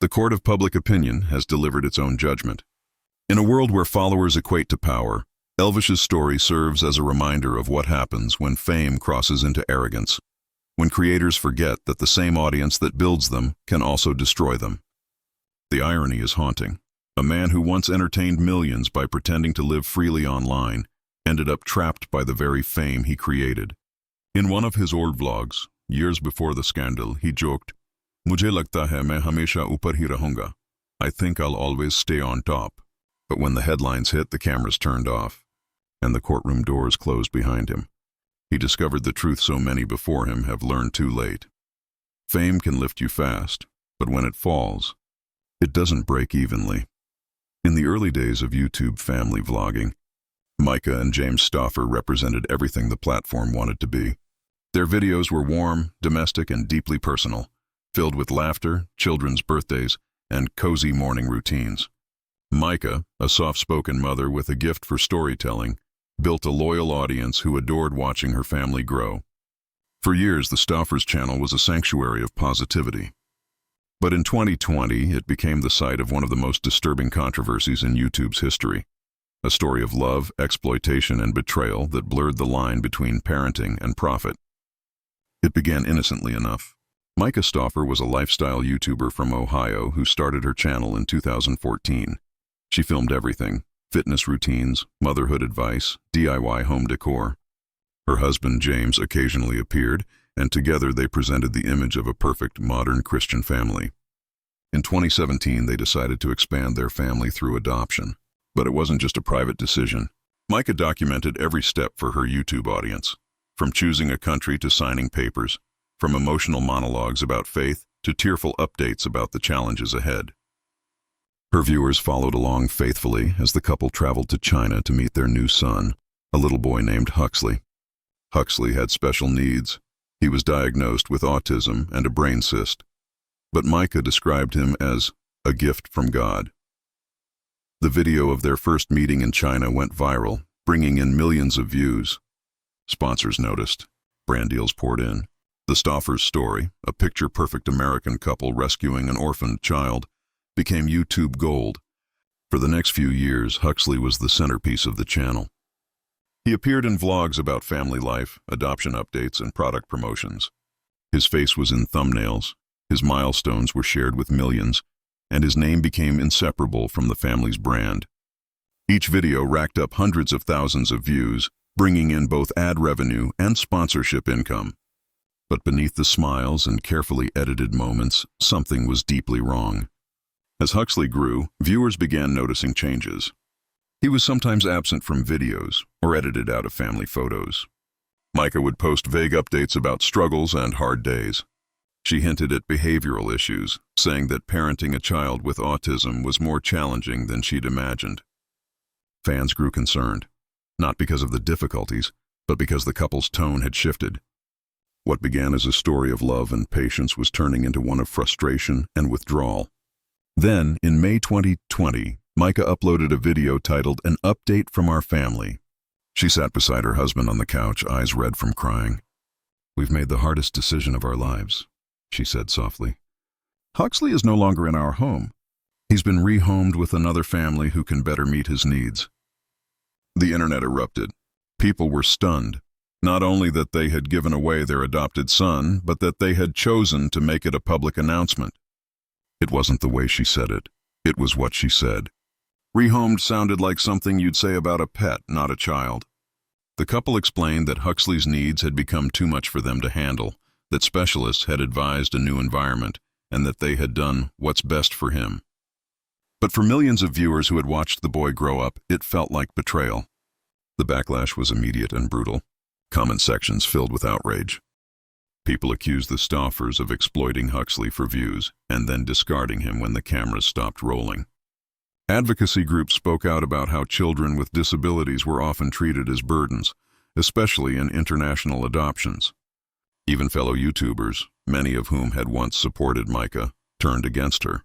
the court of public opinion has delivered its own judgment. In a world where followers equate to power, Elvish's story serves as a reminder of what happens when fame crosses into arrogance, when creators forget that the same audience that builds them can also destroy them. The irony is haunting. A man who once entertained millions by pretending to live freely online ended up trapped by the very fame he created. In one of his old vlogs, years before the scandal, he joked, "Mujhe lagta hai main hamesha upar hi rahunga. I think I'll always stay on top." But when the headlines hit, the cameras turned off, and the courtroom doors closed behind him. He discovered the truth so many before him have learned too late. Fame can lift you fast, but when it falls, it doesn't break evenly. In the early days of YouTube family vlogging, Micah and James Stauffer represented everything the platform wanted to be. Their videos were warm, domestic, and deeply personal, filled with laughter, children's birthdays, and cozy morning routines. Micah, a soft-spoken mother with a gift for storytelling, built a loyal audience who adored watching her family grow. For years, the Stauffers' channel was a sanctuary of positivity. But in 2020, it became the site of one of the most disturbing controversies in YouTube's history. A story of love, exploitation, and betrayal that blurred the line between parenting and profit. It began innocently enough. Micah Stauffer was a lifestyle YouTuber from Ohio who started her channel in 2014. She filmed everything: fitness routines, motherhood advice, DIY home decor. Her husband, James, occasionally appeared, and together they presented the image of a perfect modern Christian family. In 2017, they decided to expand their family through adoption. But it wasn't just a private decision. Micah documented every step for her YouTube audience, from choosing a country to signing papers, from emotional monologues about faith to tearful updates about the challenges ahead. Her viewers followed along faithfully as the couple traveled to China to meet their new son, a little boy named Huxley. Huxley had special needs. He was diagnosed with autism and a brain cyst, but Micah described him as a gift from God. The video of their first meeting in China went viral, bringing in millions of views. Sponsors noticed. Brand deals poured in. The Stauffers' story, a picture-perfect American couple rescuing an orphaned child, became YouTube gold. For the next few years, Huxley was the centerpiece of the channel. He appeared in vlogs about family life, adoption updates, and product promotions. His face was in thumbnails, his milestones were shared with millions, and his name became inseparable from the family's brand. Each video racked up hundreds of thousands of views, bringing in both ad revenue and sponsorship income. But beneath the smiles and carefully edited moments, something was deeply wrong. As Huxley grew, viewers began noticing changes. He was sometimes absent from videos or edited out of family photos. Micah would post vague updates about struggles and hard days. She hinted at behavioral issues, saying that parenting a child with autism was more challenging than she'd imagined. Fans grew concerned, not because of the difficulties, but because the couple's tone had shifted. What began as a story of love and patience was turning into one of frustration and withdrawal. Then, in May 2020, Micah uploaded a video titled "An Update from Our Family." She sat beside her husband on the couch, eyes red from crying. "We've made the hardest decision of our lives," she said softly. "Huxley is no longer in our home. He's been rehomed with another family who can better meet his needs. The internet erupted. People were stunned, not only that they had given away their adopted son, but that they had chosen to make it a public announcement. It wasn't the way she said it. It was what she said. Rehomed sounded like something you'd say about a pet, not a child. The couple explained that Huxley's needs had become too much for them to handle, that specialists had advised a new environment, and that they had done what's best for him. But for millions of viewers who had watched the boy grow up, it felt like betrayal. The backlash was immediate and brutal. Comment sections filled with outrage. People accused the Stauffers of exploiting Huxley for views and then discarding him when the cameras stopped rolling. Advocacy groups spoke out about how children with disabilities were often treated as burdens, especially in international adoptions. Even fellow YouTubers, many of whom had once supported Micah, turned against her.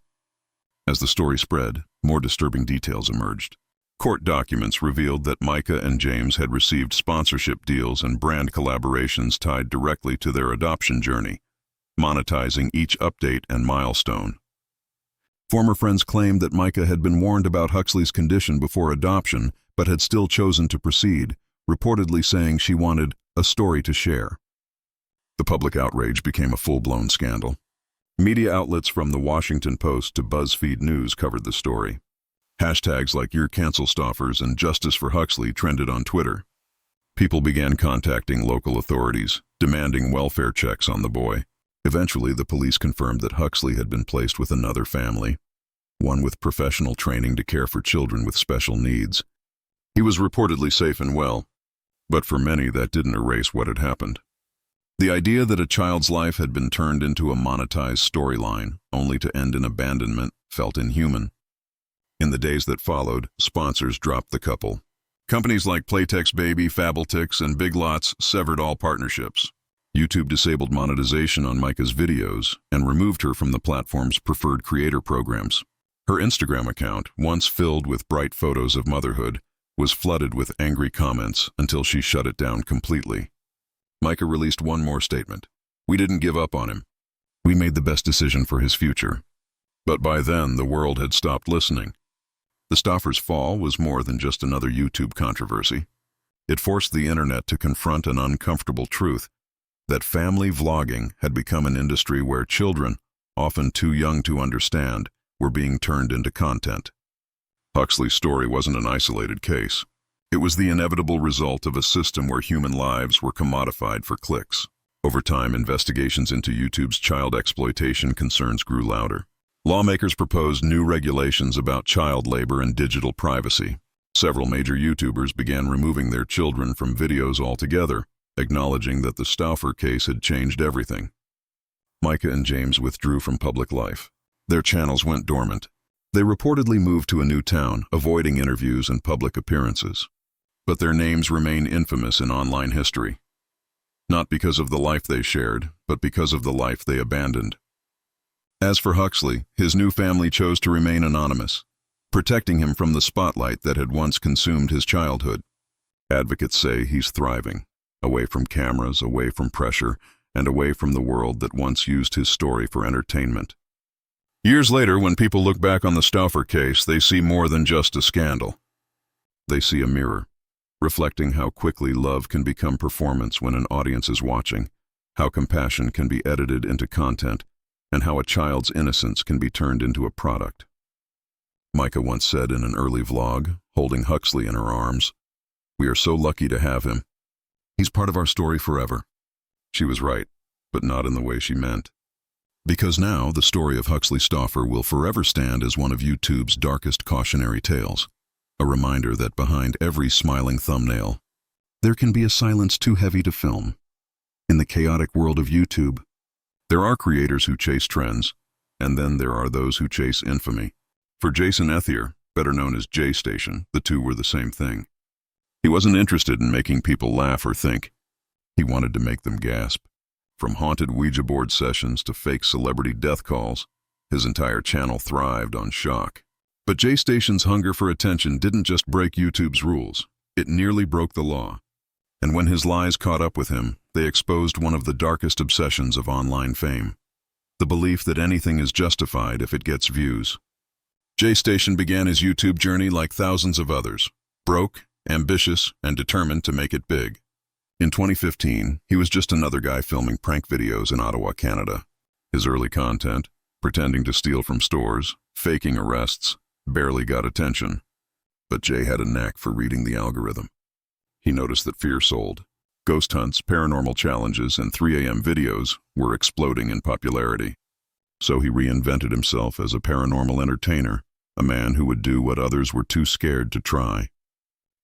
As the story spread, more disturbing details emerged. Court documents revealed that Micah and James had received sponsorship deals and brand collaborations tied directly to their adoption journey, monetizing each update and milestone. Former friends claimed that Micah had been warned about Huxley's condition before adoption, but had still chosen to proceed, reportedly saying she wanted a story to share. The public outrage became a full-blown scandal. Media outlets from the Washington Post to BuzzFeed News covered the story. Hashtags like "Your Cancel Stauffers" and "Justice for Huxley" trended on Twitter. People began contacting local authorities, demanding welfare checks on the boy. Eventually, the police confirmed that Huxley had been placed with another family, one with professional training to care for children with special needs. He was reportedly safe and well, but for many that didn't erase what had happened. The idea that a child's life had been turned into a monetized storyline, only to end in abandonment, felt inhuman. In the days that followed, sponsors dropped the couple. Companies like Playtex Baby, Fabletix, and Big Lots severed all partnerships. YouTube disabled monetization on Micah's videos and removed her from the platform's preferred creator programs. Her Instagram account, once filled with bright photos of motherhood, was flooded with angry comments until she shut it down completely. Micah released one more statement. "We didn't give up on him. We made the best decision for his future." But by then, the world had stopped listening. The Stauffers' fall was more than just another YouTube controversy. It forced the internet to confront an uncomfortable truth, that family vlogging had become an industry where children, often too young to understand, were being turned into content. Huxley's story wasn't an isolated case. It was the inevitable result of a system where human lives were commodified for clicks. Over time, investigations into YouTube's child exploitation concerns grew louder. Lawmakers proposed new regulations about child labor and digital privacy. Several major YouTubers began removing their children from videos altogether, acknowledging that the Stauffer case had changed everything. Micah and James withdrew from public life. Their channels went dormant. They reportedly moved to a new town, avoiding interviews and public appearances. But their names remain infamous in online history. Not because of the life they shared, but because of the life they abandoned. As for Huxley, his new family chose to remain anonymous, protecting him from the spotlight that had once consumed his childhood. Advocates say he's thriving, away from cameras, away from pressure, and away from the world that once used his story for entertainment. Years later, when people look back on the Stauffer case, they see more than just a scandal. They see a mirror, reflecting how quickly love can become performance when an audience is watching, how compassion can be edited into content, and how a child's innocence can be turned into a product. Micah once said in an early vlog, holding Huxley in her arms, "We are so lucky to have him. He's part of our story forever." She was right, but not in the way she meant. Because now, the story of Huxley Stauffer will forever stand as one of YouTube's darkest cautionary tales, a reminder that behind every smiling thumbnail, there can be a silence too heavy to film. In the chaotic world of YouTube, there are creators who chase trends, and then there are those who chase infamy. For Jason Ethier, better known as JayStation, the two were the same thing. He wasn't interested in making people laugh or think. He wanted to make them gasp. From haunted Ouija board sessions to fake celebrity death calls, his entire channel thrived on shock. But JayStation's hunger for attention didn't just break YouTube's rules, it nearly broke the law. And when his lies caught up with him, they exposed one of the darkest obsessions of online fame, the belief that anything is justified if it gets views. JayStation began his YouTube journey like thousands of others, broke, ambitious, and determined to make it big. In 2015, he was just another guy filming prank videos in Ottawa, Canada. His early content, pretending to steal from stores, faking arrests, barely got attention. But Jay had a knack for reading the algorithm. He noticed that fear sold. Ghost hunts, paranormal challenges, and 3 a.m. videos were exploding in popularity. So he reinvented himself as a paranormal entertainer, a man who would do what others were too scared to try.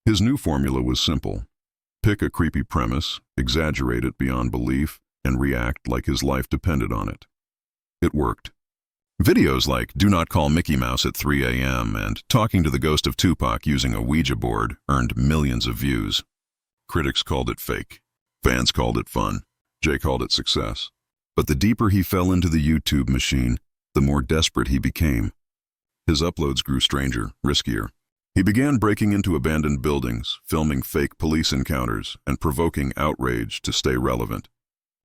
His new formula was simple. Pick a creepy premise, exaggerate it beyond belief, and react like his life depended on it. It worked. Videos like Do Not Call Mickey Mouse at 3 a.m. and Talking to the Ghost of Tupac using a Ouija board earned millions of views. Critics called it fake. Fans called it fun. Jay called it success. But the deeper he fell into the YouTube machine, the more desperate he became. His uploads grew stranger, riskier. He began breaking into abandoned buildings, filming fake police encounters, and provoking outrage to stay relevant.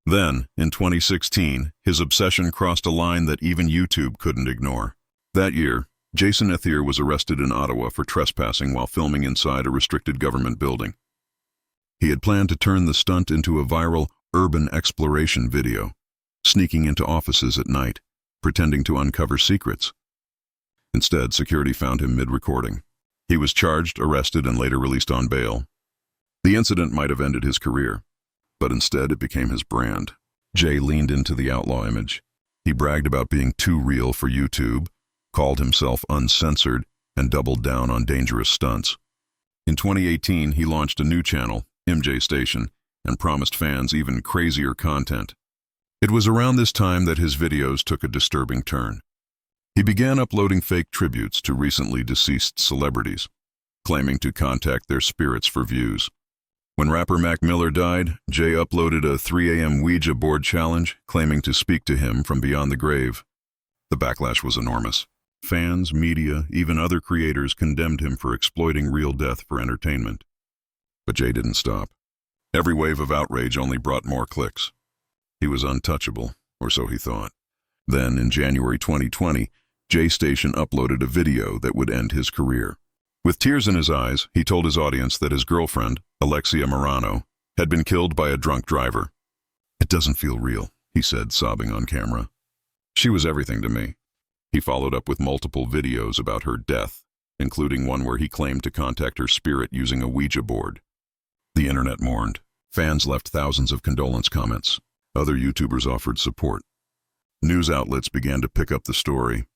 Then, in 2016, his obsession crossed a line that even YouTube couldn't ignore. That year, Jason Ethier was arrested in Ottawa for trespassing while filming inside a restricted government building. He had planned to turn the stunt into a viral urban exploration video, sneaking into offices at night, pretending to uncover secrets. Instead, security found him mid-recording. He was charged, arrested, and later released on bail. The incident might have ended his career, but instead it became his brand. Jay leaned into the outlaw image. He bragged about being too real for YouTube, called himself uncensored, and doubled down on dangerous stunts. In 2018, he launched a new channel, JayStation, and promised fans even crazier content. It was around this time that his videos took a disturbing turn. He began uploading fake tributes to recently deceased celebrities, claiming to contact their spirits for views. When rapper Mac Miller died, Jay uploaded a 3 a.m. Ouija board challenge, claiming to speak to him from beyond the grave. The backlash was enormous. Fans, media, even other creators condemned him for exploiting real death for entertainment. But Jay didn't stop. Every wave of outrage only brought more clicks. He was untouchable, or so he thought. Then, in January 2020, JayStation uploaded a video that would end his career. With tears in his eyes, he told his audience that his girlfriend, Alexia Morano, had been killed by a drunk driver. "It doesn't feel real," he said, sobbing on camera. "She was everything to me." He followed up with multiple videos about her death, including one where he claimed to contact her spirit using a Ouija board. The internet mourned. Fans left thousands of condolence comments. Other YouTubers offered support. News outlets began to pick up the story,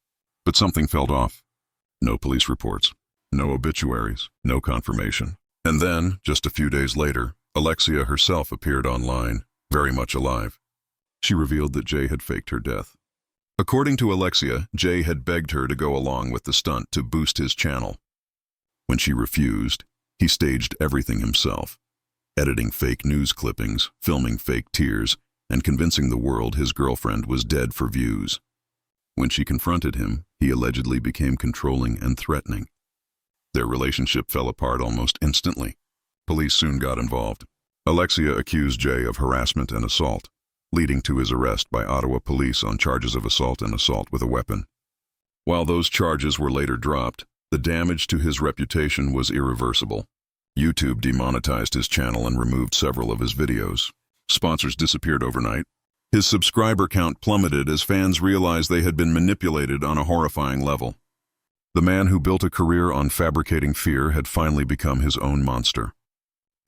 but something felt off. No police reports, no obituaries, no confirmation. And then, just a few days later, Alexia herself appeared online, very much alive. She revealed that Jay had faked her death. According to Alexia, Jay had begged her to go along with the stunt to boost his channel. When she refused, he staged everything himself, editing fake news clippings, filming fake tears, and convincing the world his girlfriend was dead for views. When she confronted him, he allegedly became controlling and threatening. Their relationship fell apart almost instantly. Police soon got involved. Alexia accused Jay of harassment and assault, leading to his arrest by Ottawa police on charges of assault and assault with a weapon. While those charges were later dropped, the damage to his reputation was irreversible. YouTube demonetized his channel and removed several of his videos. Sponsors disappeared overnight. His subscriber count plummeted as fans realized they had been manipulated on a horrifying level. The man who built a career on fabricating fear had finally become his own monster.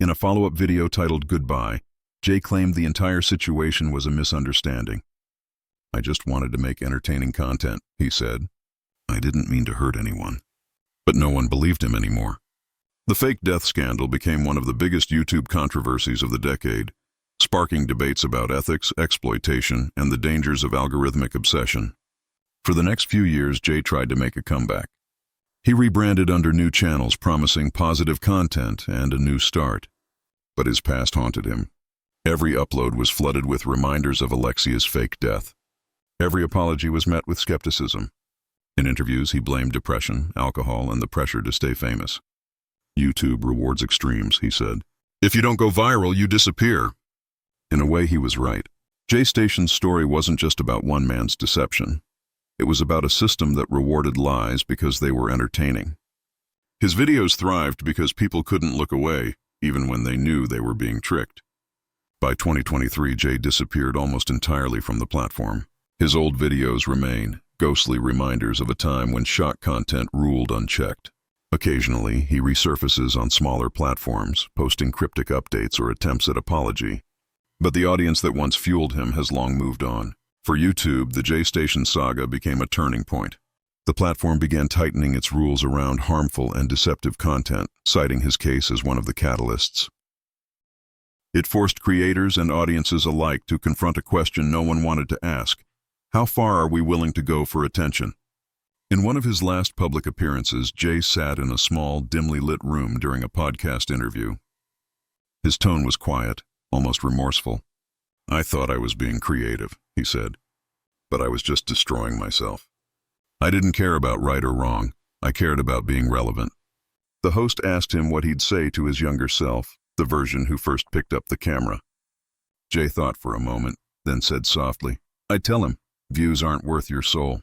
In a follow-up video titled Goodbye, Jay claimed the entire situation was a misunderstanding. "I just wanted to make entertaining content," he said. "I didn't mean to hurt anyone." But no one believed him anymore. The fake death scandal became one of the biggest YouTube controversies of the decade, sparking debates about ethics, exploitation, and the dangers of algorithmic obsession. For the next few years, Jay tried to make a comeback. He rebranded under new channels, promising positive content and a new start. But his past haunted him. Every upload was flooded with reminders of Alexia's fake death. Every apology was met with skepticism. In interviews, he blamed depression, alcohol, and the pressure to stay famous. "YouTube rewards extremes," he said. "If you don't go viral, you disappear." In a way, he was right. JayStation's story wasn't just about one man's deception. It was about a system that rewarded lies because they were entertaining. His videos thrived because people couldn't look away, even when they knew they were being tricked. By 2023, Jay disappeared almost entirely from the platform. His old videos remain, ghostly reminders of a time when shock content ruled unchecked. Occasionally, he resurfaces on smaller platforms, posting cryptic updates or attempts at apology. But the audience that once fueled him has long moved on. For YouTube, the JayStation saga became a turning point. The platform began tightening its rules around harmful and deceptive content, citing his case as one of the catalysts. It forced creators and audiences alike to confront a question no one wanted to ask: how far are we willing to go for attention? In one of his last public appearances, Jay sat in a small, dimly lit room during a podcast interview. His tone was quiet, almost remorseful. "I thought I was being creative," he said, "but I was just destroying myself. I didn't care about right or wrong. I cared about being relevant." The host asked him what he'd say to his younger self, the version who first picked up the camera. Jay thought for a moment, then said softly, "I'd tell him, views aren't worth your soul."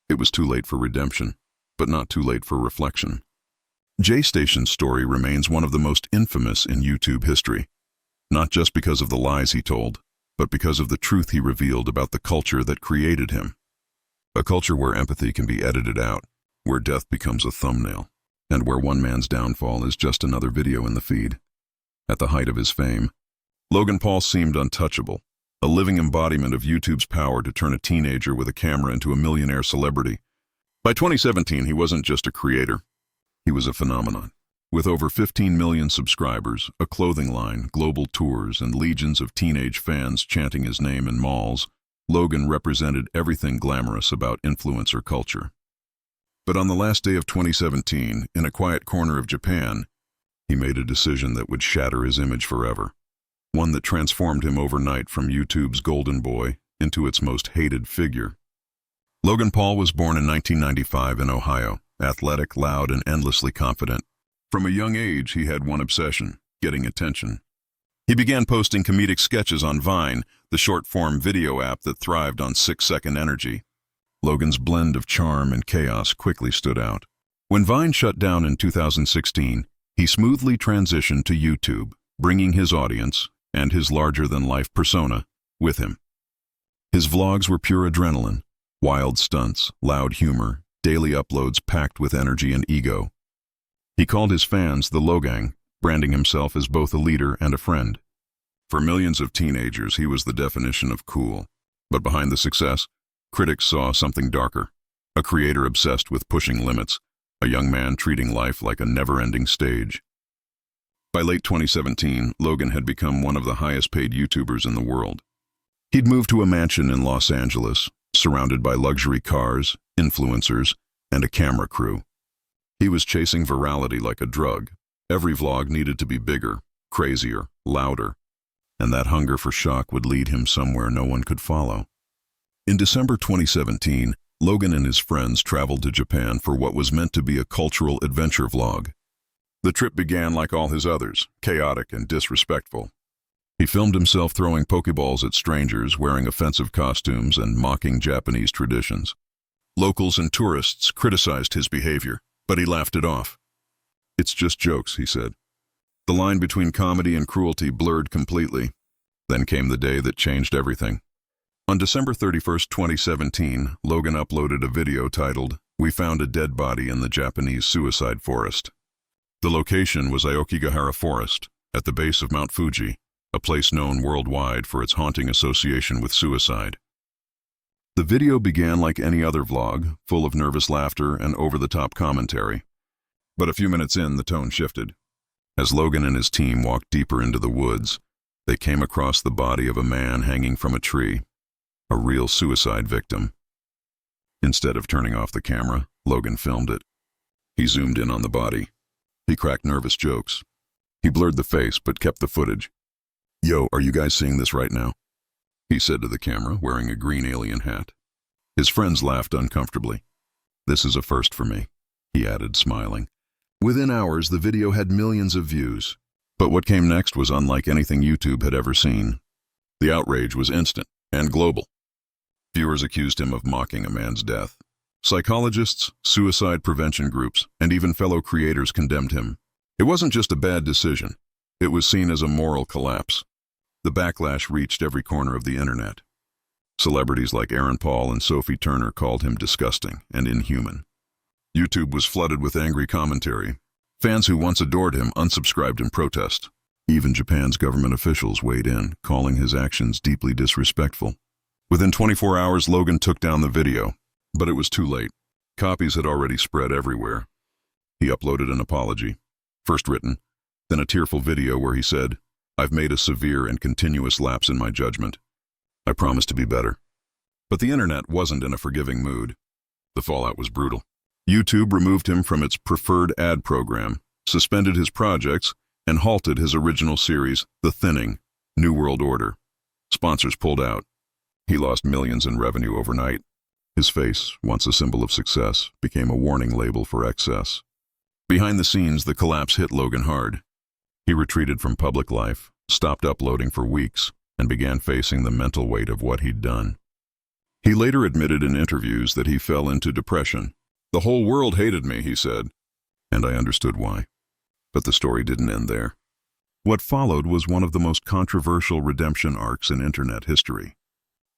It was too late for redemption, but not too late for reflection. JayStation's story remains one of the most infamous in YouTube history, not just because of the lies he told, but because of the truth he revealed about the culture that created him. A culture where empathy can be edited out, where death becomes a thumbnail, and where one man's downfall is just another video in the feed. At the height of his fame, Logan Paul seemed untouchable, a living embodiment of YouTube's power to turn a teenager with a camera into a millionaire celebrity. By 2017, he wasn't just a creator. He was a phenomenon. With over 15 million subscribers, a clothing line, global tours, and legions of teenage fans chanting his name in malls, Logan represented everything glamorous about influencer culture. But on the last day of 2017, in a quiet corner of Japan, he made a decision that would shatter his image forever. One that transformed him overnight from YouTube's golden boy into its most hated figure. Logan Paul was born in 1995 in Ohio, athletic, loud, and endlessly confident. From a young age, he had one obsession: getting attention. He began posting comedic sketches on Vine, the short-form video app that thrived on 6-second energy. Logan's blend of charm and chaos quickly stood out. When Vine shut down in 2016, he smoothly transitioned to YouTube, bringing his audience, and his larger-than-life persona, with him. His vlogs were pure adrenaline, wild stunts, loud humor, daily uploads packed with energy and ego. He called his fans the Logang, branding himself as both a leader and a friend. For millions of teenagers, he was the definition of cool. But behind the success, critics saw something darker: a creator obsessed with pushing limits, a young man treating life like a never-ending stage. By late 2017, Logan had become one of the highest-paid YouTubers in the world. He'd moved to a mansion in Los Angeles, surrounded by luxury cars, influencers, and a camera crew. He was chasing virality like a drug. Every vlog needed to be bigger, crazier, louder, and that hunger for shock would lead him somewhere no one could follow. In December 2017, Logan and his friends traveled to Japan for what was meant to be a cultural adventure vlog. The trip began like all his others, chaotic and disrespectful. He filmed himself throwing Pokeballs at strangers, wearing offensive costumes, and mocking Japanese traditions. Locals and tourists criticized his behavior, but he laughed it off. "It's just jokes," he said. The line between comedy and cruelty blurred completely. Then came the day that changed everything. On December 31st, 2017, Logan uploaded a video titled, "We Found a Dead Body in the Japanese Suicide Forest." The location was Aokigahara Forest, at the base of Mount Fuji, a place known worldwide for its haunting association with suicide. The video began like any other vlog, full of nervous laughter and over-the-top commentary. But a few minutes in, the tone shifted. As Logan and his team walked deeper into the woods, they came across the body of a man hanging from a tree, a real suicide victim. Instead of turning off the camera, Logan filmed it. He zoomed in on the body. He cracked nervous jokes. He blurred the face, but kept the footage. "Yo, are you guys seeing this right now?" he said to the camera, wearing a green alien hat. His friends laughed uncomfortably. "This is a first for me," he added, smiling. Within hours, the video had millions of views. But what came next was unlike anything YouTube had ever seen. The outrage was instant and global. Viewers accused him of mocking a man's death. Psychologists, suicide prevention groups, and even fellow creators condemned him. It wasn't just a bad decision. It was seen as a moral collapse. The backlash reached every corner of the internet. Celebrities like Aaron Paul and Sophie Turner called him disgusting and inhuman. YouTube was flooded with angry commentary. Fans who once adored him unsubscribed in protest. Even Japan's government officials weighed in, calling his actions deeply disrespectful. Within 24 hours, Logan took down the video, but it was too late. Copies had already spread everywhere. He uploaded an apology, first written, then a tearful video where he said, "I've made a severe and continuous lapse in my judgment. I promise to be better." But the internet wasn't in a forgiving mood. The fallout was brutal. YouTube removed him from its preferred ad program, suspended his projects, and halted his original series, The Thinning, New World Order. Sponsors pulled out. He lost millions in revenue overnight. His face, once a symbol of success, became a warning label for excess. Behind the scenes, the collapse hit Logan hard. He retreated from public life, stopped uploading for weeks, and began facing the mental weight of what he'd done. He later admitted in interviews that he fell into depression. "The whole world hated me," he said, and I understood why. But the story didn't end there. What followed was one of the most controversial redemption arcs in internet history.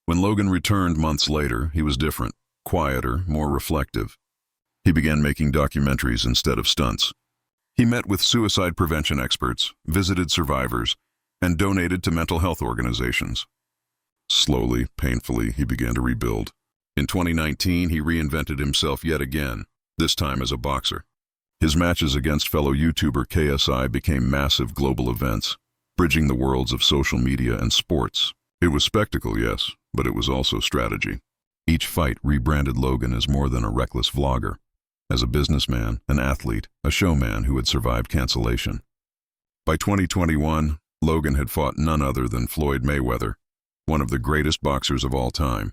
When Logan returned months later, he was different, quieter, more reflective. He began making documentaries instead of stunts. He met with suicide prevention experts, visited survivors, and donated to mental health organizations. Slowly, painfully, he began to rebuild. In 2019, he reinvented himself yet again, this time as a boxer. His matches against fellow YouTuber KSI became massive global events, bridging the worlds of social media and sports. It was spectacle, yes, but it was also strategy. Each fight rebranded Logan as more than a reckless vlogger, as a businessman, an athlete, a showman who had survived cancellation. By 2021, Logan had fought none other than Floyd Mayweather, one of the greatest boxers of all time.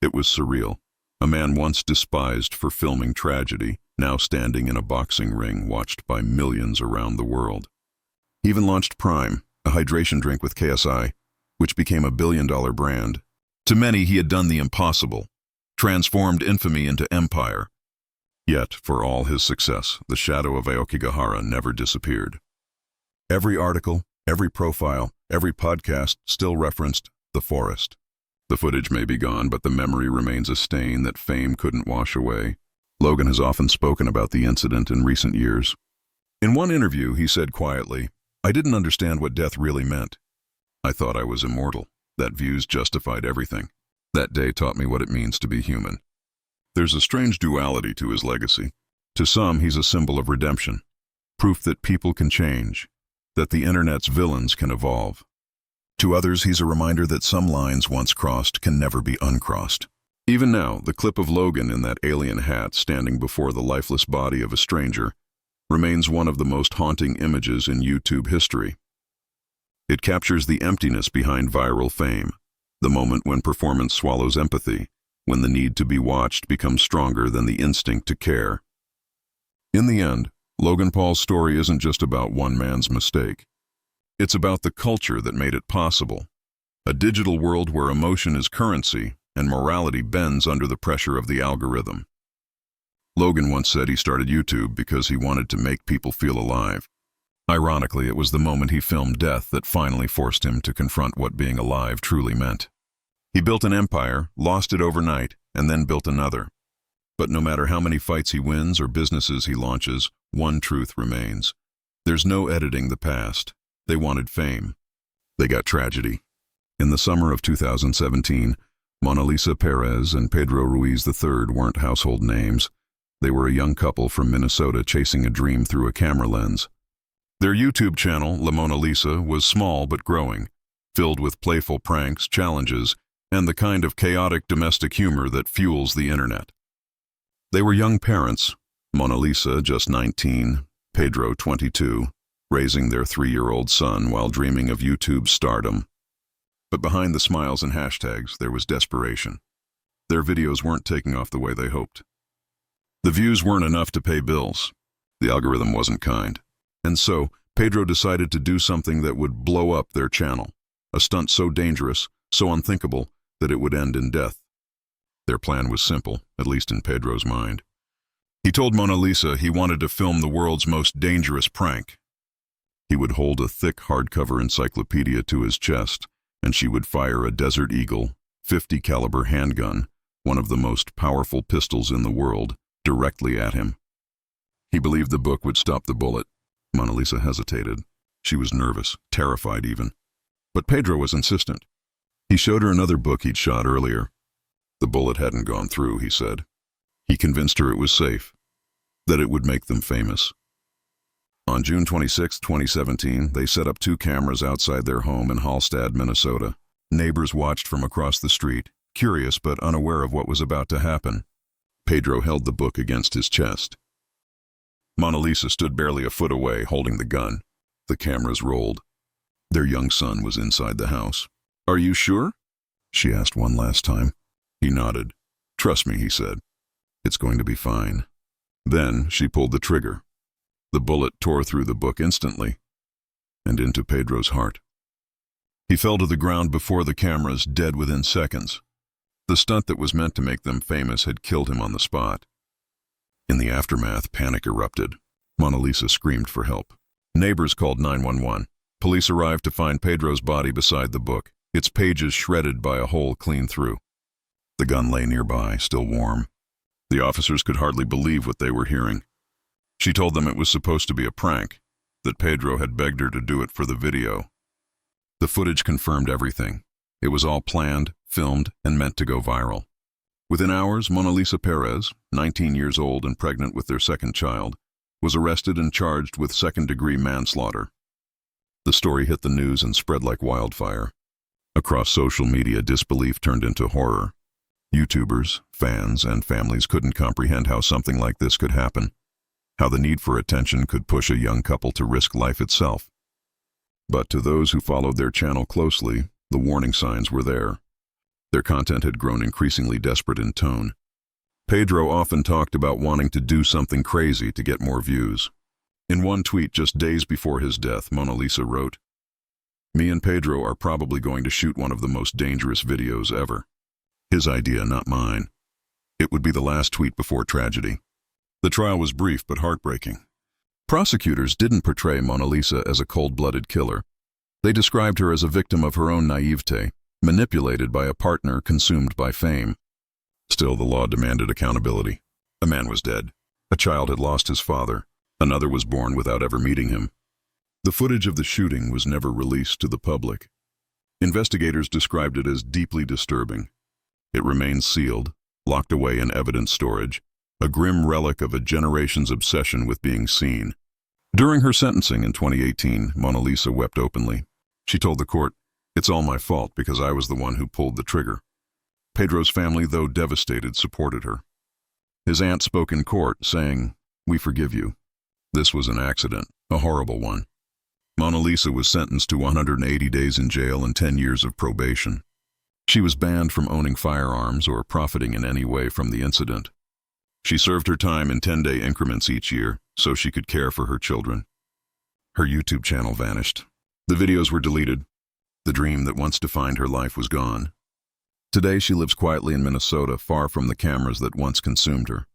It was surreal. A man once despised for filming tragedy, now standing in a boxing ring watched by millions around the world. He even launched Prime, a hydration drink with KSI, which became a billion-dollar brand. To many, he had done the impossible, transformed infamy into empire. Yet, for all his success, the shadow of Aokigahara never disappeared. Every article, every profile, every podcast still referenced the forest. The footage may be gone, but the memory remains a stain that fame couldn't wash away. Logan has often spoken about the incident in recent years. In one interview, he said quietly, "I didn't understand what death really meant. I thought I was immortal, that views justified everything. That day taught me what it means to be human." There's a strange duality to his legacy. To some, he's a symbol of redemption, proof that people can change, that the internet's villains can evolve. To others, he's a reminder that some lines once crossed can never be uncrossed. Even now, the clip of Logan in that alien hat standing before the lifeless body of a stranger remains one of the most haunting images in YouTube history. It captures the emptiness behind viral fame, the moment when performance swallows empathy, when the need to be watched becomes stronger than the instinct to care. In the end, Logan Paul's story isn't just about one man's mistake. It's about the culture that made it possible. A digital world where emotion is currency and morality bends under the pressure of the algorithm. Logan once said he started YouTube because he wanted to make people feel alive. Ironically, it was the moment he filmed death that finally forced him to confront what being alive truly meant. He built an empire, lost it overnight, and then built another. But no matter how many fights he wins or businesses he launches, one truth remains. There's no editing the past. They wanted fame. They got tragedy. In the summer of 2017, Monalisa Perez and Pedro Ruiz III weren't household names. They were a young couple from Minnesota chasing a dream through a camera lens. Their YouTube channel, La Monalisa, was small but growing, filled with playful pranks, challenges, and the kind of chaotic domestic humor that fuels the internet. They were young parents, Monalisa just 19, Pedro 22, raising their 3-year-old son while dreaming of YouTube stardom. But behind the smiles and hashtags, there was desperation. Their videos weren't taking off the way they hoped. The views weren't enough to pay bills. The algorithm wasn't kind. And so, Pedro decided to do something that would blow up their channel, a stunt so dangerous, so unthinkable, that it would end in death. Their plan was simple, at least in Pedro's mind. He told Monalisa he wanted to film the world's most dangerous prank. He would hold a thick hardcover encyclopedia to his chest, and she would fire a Desert Eagle, .50 caliber handgun, one of the most powerful pistols in the world, directly at him. He believed the book would stop the bullet. Monalisa hesitated. She was nervous, terrified even. But Pedro was insistent. He showed her another book he'd shot earlier. The bullet hadn't gone through, he said. He convinced her it was safe, that it would make them famous. On June 26, 2017, they set up 2 cameras outside their home in Hallstatt, Minnesota. Neighbors watched from across the street, curious but unaware of what was about to happen. Pedro held the book against his chest. Monalisa stood barely a foot away, holding the gun. The cameras rolled. Their young son was inside the house. "Are you sure?" she asked one last time. He nodded. "Trust me," he said. "It's going to be fine." Then she pulled the trigger. The bullet tore through the book instantly, and into Pedro's heart. He fell to the ground before the cameras, dead within seconds. The stunt that was meant to make them famous had killed him on the spot. In the aftermath, panic erupted. Monalisa screamed for help. Neighbors called 911. Police arrived to find Pedro's body beside the book, its pages shredded by a hole clean through. The gun lay nearby, still warm. The officers could hardly believe what they were hearing. She told them it was supposed to be a prank, that Pedro had begged her to do it for the video. The footage confirmed everything. It was all planned, filmed, and meant to go viral. Within hours, Monalisa Perez, 19 years old and pregnant with their second child, was arrested and charged with second-degree manslaughter. The story hit the news and spread like wildfire. Across social media, disbelief turned into horror. YouTubers, fans, and families couldn't comprehend how something like this could happen, how the need for attention could push a young couple to risk life itself. But to those who followed their channel closely, the warning signs were there. Their content had grown increasingly desperate in tone. Pedro often talked about wanting to do something crazy to get more views. In one tweet just days before his death, Monalisa wrote, "Me and Pedro are probably going to shoot one of the most dangerous videos ever. His idea, not mine." It would be the last tweet before tragedy. The trial was brief but heartbreaking. Prosecutors didn't portray Monalisa as a cold-blooded killer. They described her as a victim of her own naivete, manipulated by a partner consumed by fame. Still, the law demanded accountability. A man was dead. A child had lost his father. Another was born without ever meeting him. The footage of the shooting was never released to the public. Investigators described it as deeply disturbing. It remains sealed, locked away in evidence storage, a grim relic of a generation's obsession with being seen. During her sentencing in 2018, Monalisa wept openly. She told the court, "It's all my fault because I was the one who pulled the trigger." Pedro's family, though devastated, supported her. His aunt spoke in court, saying, "We forgive you. This was an accident, a horrible one." Monalisa was sentenced to 180 days in jail and 10 years of probation. She was banned from owning firearms or profiting in any way from the incident. She served her time in 10-day increments each year so she could care for her children. Her YouTube channel vanished. The videos were deleted. The dream that once defined her life was gone. Today she lives quietly in Minnesota, far from the cameras that once consumed her.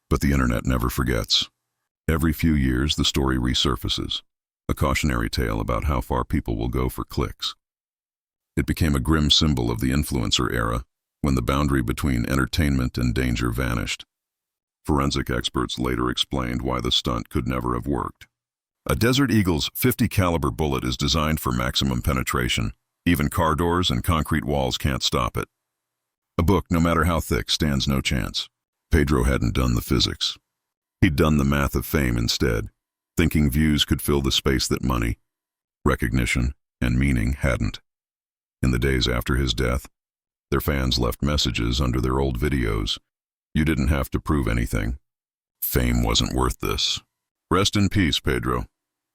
But the internet never forgets. Every few years the story resurfaces, a cautionary tale about how far people will go for clicks. It became a grim symbol of the influencer era, when the boundary between entertainment and danger vanished. Forensic experts later explained why the stunt could never have worked. A Desert Eagle's .50 caliber bullet is designed for maximum penetration. Even car doors and concrete walls can't stop it. A book, no matter how thick, stands no chance. Pedro hadn't done the physics. He'd done the math of fame instead, thinking views could fill the space that money, recognition, and meaning hadn't. In the days after his death, their fans left messages under their old videos. "You didn't have to prove anything. Fame wasn't worth this. Rest in peace, Pedro."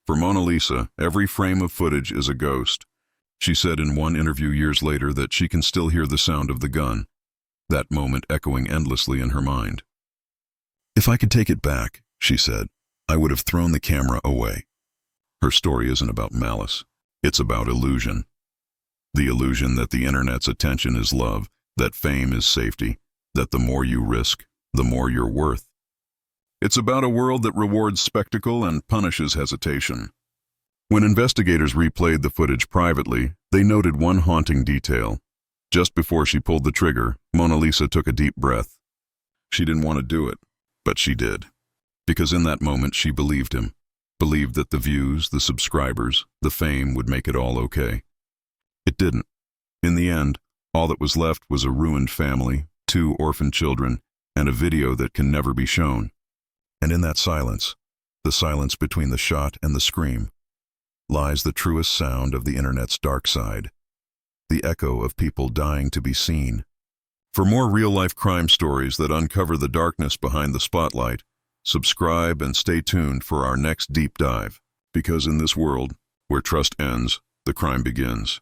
For Monalisa, every frame of footage is a ghost. She said in one interview years later that she can still hear the sound of the gun, that moment echoing endlessly in her mind. "If I could take it back," she said, "I would have thrown the camera away." Her story isn't about malice. It's about illusion. The illusion that the internet's attention is love, that fame is safety, that the more you risk, the more you're worth. It's about a world that rewards spectacle and punishes hesitation. When investigators replayed the footage privately, they noted one haunting detail. Just before she pulled the trigger, Monalisa took a deep breath. She didn't want to do it, but she did. Because in that moment she believed him, believed that the views, the subscribers, the fame would make it all okay. It didn't. In the end, all that was left was a ruined family, 2 orphan children, and a video that can never be shown. And in that silence, the silence between the shot and the scream, lies the truest sound of the internet's dark side, the echo of people dying to be seen. For more real-life crime stories that uncover the darkness behind the spotlight, subscribe and stay tuned for our next deep dive, because in this world, where trust ends, the crime begins.